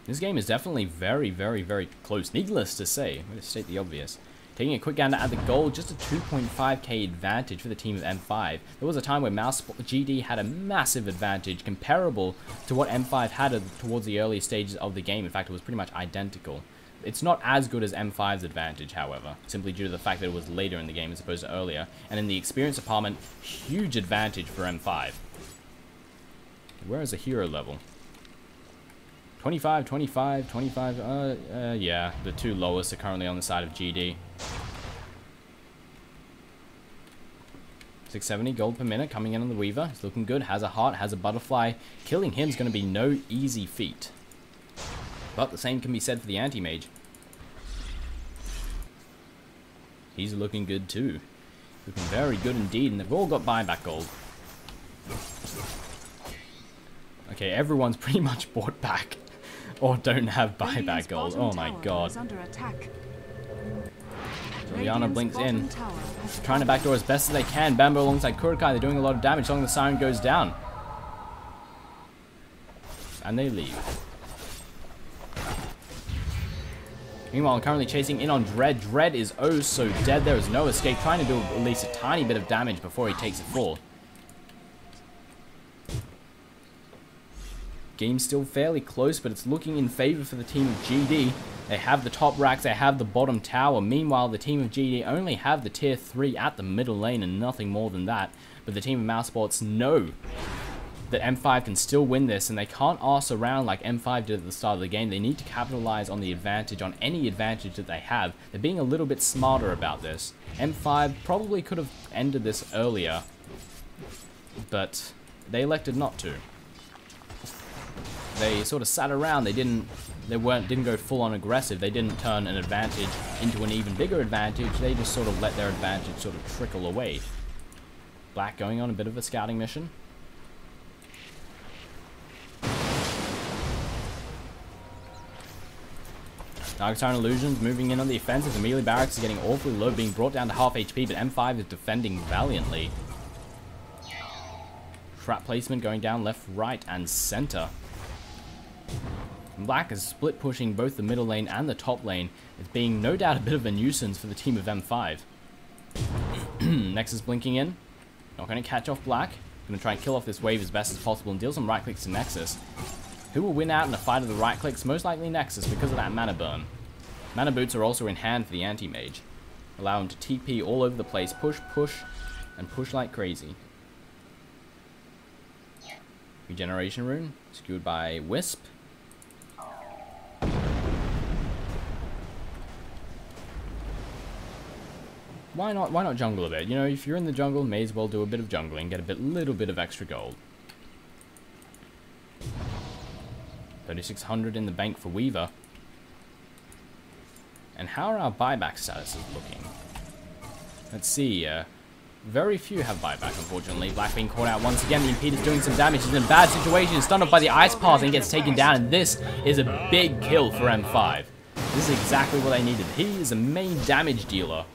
This game is definitely very, very, very close. Needless to say, I'm going to state the obvious. Taking a quick gander at the goal, just a 2.5k advantage for the team of M5. There was a time where Mouse GD had a massive advantage comparable to what M5 had towards the early stages of the game. In fact, it was pretty much identical. It's not as good as M5's advantage, however, simply due to the fact that it was later in the game as opposed to earlier. And in the experience department, huge advantage for M5. Where is the hero level? 25, 25, 25, yeah, the 2 lowest are currently on the side of GD. 670 gold per minute coming in on the Weaver. He's looking good, has a heart, has a butterfly. Killing him is going to be no easy feat. But the same can be said for the anti-mage. He's looking good too. Looking very good indeed, and they've all got buyback gold. Okay, everyone's pretty much bought back. Or don't have buyback gold. Oh my god. Juliana blinks in. Trying to backdoor as best as they can. Bamboo alongside Kurokai. They're doing a lot of damage. Song of the Siren goes down. And they leave. Meanwhile, currently chasing in on Dread. Dread is oh so dead. There is no escape. Trying to do at least a tiny bit of damage before he takes a fall. Game's still fairly close, but it's looking in favor for the team of GD. They have the top racks, they have the bottom tower. Meanwhile, the team of GD only have the tier 3 at the middle lane and nothing more than that. But the team of Mouse Sports know that M5 can still win this, and they can't arse around like M5 did at the start of the game. They need to capitalize on the advantage, on any advantage that they have. They're being a little bit smarter about this. M5 probably could have ended this earlier, but they elected not to. They sort of sat around. They didn't go full on aggressive. They didn't turn an advantage into an even bigger advantage. They just sort of let their advantage sort of trickle away. Black going on a bit of a scouting mission. Dark Siren Illusions moving in on the offensive. The melee barracks is getting awfully low, being brought down to half HP, but M5 is defending valiantly. Trap placement going down left, right, and center. Black is split pushing both the middle lane and the top lane. It's being no doubt a bit of a nuisance for the team of M5. Nexus blinking in. Not going to catch off Black. Going to try and kill off this wave as best as possible and deal some right clicks to Nexus. Who will win out in a fight of the right clicks? Most likely Nexus because of that mana burn. Mana boots are also in hand for the anti-mage. Allow him to TP all over the place. Push, push, and push like crazy. Regeneration rune, secured by Wisp. Why not jungle a bit? You know, if you're in the jungle, may as well do a bit of jungling, get a little bit of extra gold. 3,600 in the bank for Weaver. And how are our buyback statuses looking? Let's see, very few have buyback, unfortunately. Black being caught out once again. The Impede is doing some damage. He's in a bad situation. He's stunned up by the Ice Path and gets taken down. And this is a big kill for M5. This is exactly what they needed. He is a main damage dealer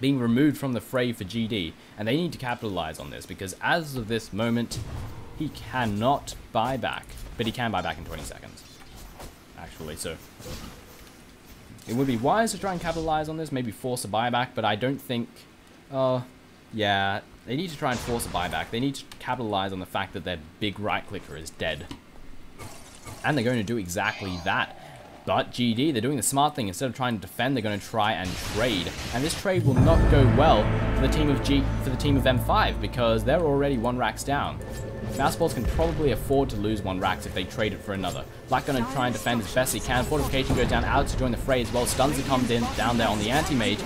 being removed from the fray for GD. And they need to capitalize on this because as of this moment, he cannot buy back. But he can buy back in 20 seconds. Actually, so it would be wise to try and capitalize on this. Maybe force a buyback, but I don't think... yeah, they need to try and force a buyback. They need to capitalize on the fact that their big right clicker is dead. And they're going to do exactly that. But GD, they're doing the smart thing. Instead of trying to defend, they're going to try and trade. And this trade will not go well for the team of M5 because they're already 1 racks down. Mouseballs can probably afford to lose 1 racks if they trade it for another. Black going to try and defend as best he can. Fortification goes down. Alex to join the fray as well. Stuns are come down there on the anti-mage.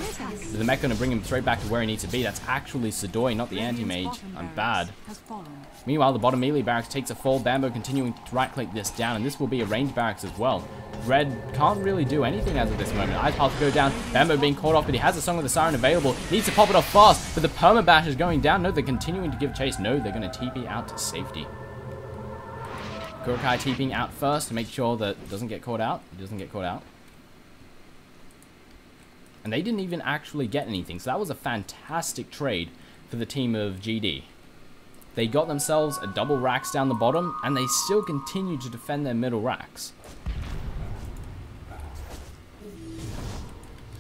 The mech going to bring him straight back to where he needs to be. That's actually Sidoi, not the anti-mage. I'm bad. Meanwhile, the bottom melee barracks takes a fall. Bambo continuing to right-click this down, and this will be a range barracks as well. Red can't really do anything as of this moment. Ice Path go down. Bambo being caught off, but he has a Song of the Siren available. Needs to pop it off fast, but the permabash is going down. No, they're continuing to give chase. No, they're going to TP out to safety. Kurokai TPing out first to make sure that it doesn't get caught out. It doesn't get caught out. And they didn't even actually get anything, so that was a fantastic trade for the team of GD. They got themselves a double racks down the bottom, and they still continue to defend their middle racks.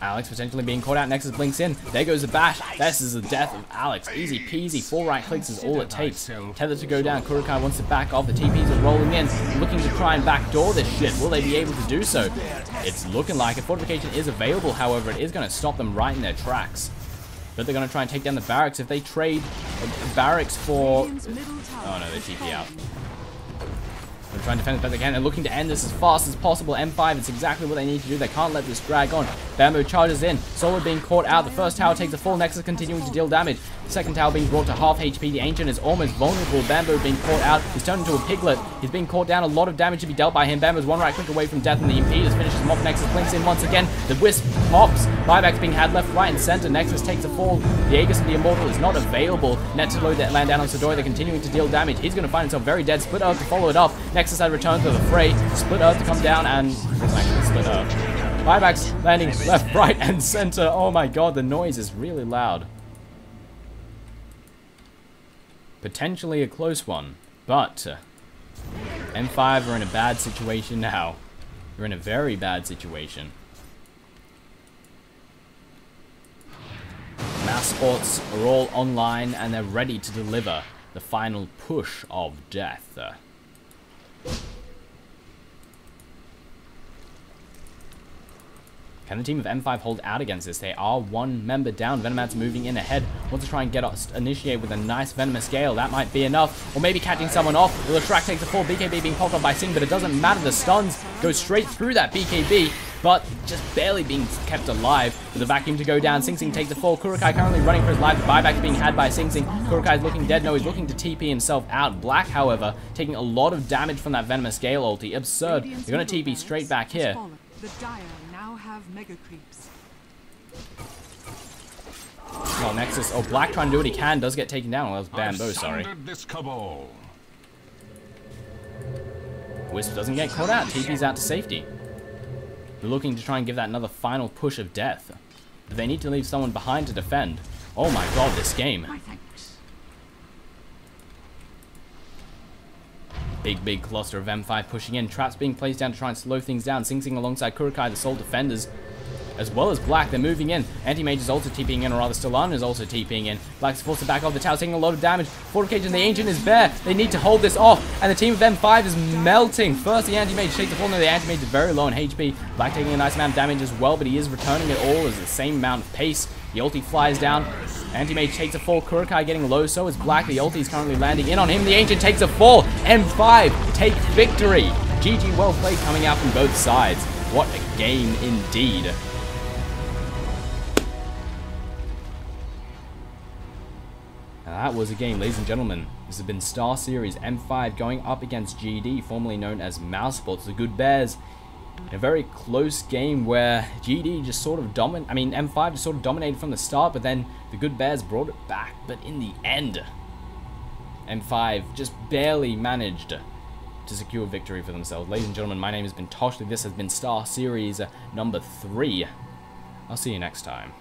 Alex potentially being caught out. Nexus blinks in. There goes the bash. This is the death of Alex. Easy peasy. 4 right clicks is all it takes. Tether to go down. Kurokai wants to back off. The TPs are rolling in, looking to try and backdoor this shit. Will they be able to do so? It's looking like it. Fortification is available, however, it is going to stop them right in their tracks. But they're going to try and take down the barracks. If they trade barracks for... Oh no, they TP out. They're trying to defend as best they can. They're looking to end this as fast as possible. M5, it's exactly what they need to do. They can't let this drag on. Bamboo charges in. Solo being caught out. The first tower takes a full. Nexus continuing to deal damage. The second tower being brought to half HP. The Ancient is almost vulnerable. Bamboo being caught out. He's turned into a piglet. He's being caught down. A lot of damage to be dealt by him. Bamboo's 1 right click away from death, and the Impeders finishes him off. Nexus blinks in once again. The Wisp pops. Buybacks being had left, right, and center. Nexus takes a fall. The Aegis of the Immortal is not available. Net to load that land down on Sidoi. They're continuing to deal damage. He's going to find himself very dead. Split Earth to follow it up. Nexus had returned to the fray. Split Earth to come down, and it's actually Split Earth. Buybacks landing left, right, and center. Oh my god, the noise is really loud. Potentially a close one, but M5 are in a bad situation now. They're in a very bad situation. Mass Sports are all online, and they're ready to deliver the final push of death. Can the team of M5 hold out against this? They are one member down. Venoman's moving in ahead. Wants to try and get us initiate with a nice Venomous Gale. That might be enough. Or maybe catching someone off. Well, the Shrek takes a fall. BKB being popped up by Sing, but it doesn't matter. The stuns go straight through that BKB, but just barely being kept alive with the vacuum to go down. Sing Sing takes a fall. Kurokai currently running for his life. The buyback is being had by Sing Sing. Kurokai's looking dead. No, he's looking to TP himself out. Black, however, taking a lot of damage from that Venomous Gale ulti. Absurd. They're going to TP straight back here. The Dire now have mega creeps. Well, Nexus. Oh, Black trying to do what he can. Does get taken down. Well, that was Bamboo, sorry. Wisp doesn't get caught out. TP's out to safety. They're looking to try and give that another final push of death. But they need to leave someone behind to defend. Oh my god, this game. Big cluster of M5 pushing in. Traps being placed down to try and slow things down. Sing Sing alongside Kurokai, the sole defenders. As well as Black, they're moving in. Anti-Mage is also TPing in, or rather Starladder is also TPing in. Black's forced to back off the tower, taking a lot of damage. Fortification, the Ancient is bare. They need to hold this off, and the team of M5 is melting. First, the Anti-Mage takes the fall. No, the Anti-Mage is very low on HP. Black taking a nice amount of damage as well, but he is returning it all as the same amount of pace. The ulti flies down. Anti-Mage takes a fall. Kurokai getting low, so is Black. The ulti is currently landing in on him. The Ancient takes a fall. M5 take victory. GG, well played coming out from both sides. What a game indeed. That was a game, ladies and gentlemen. This has been Star Series M5 going up against GD, formerly known as Mouse Sports, the Good Bears. In a very close game where GD just sort of M5 just sort of dominated from the start, but then the Good Bears brought it back. But in the end, M5 just barely managed to secure victory for themselves. Ladies and gentlemen, my name has been Toshley. This has been Star Series number 3. I'll see you next time.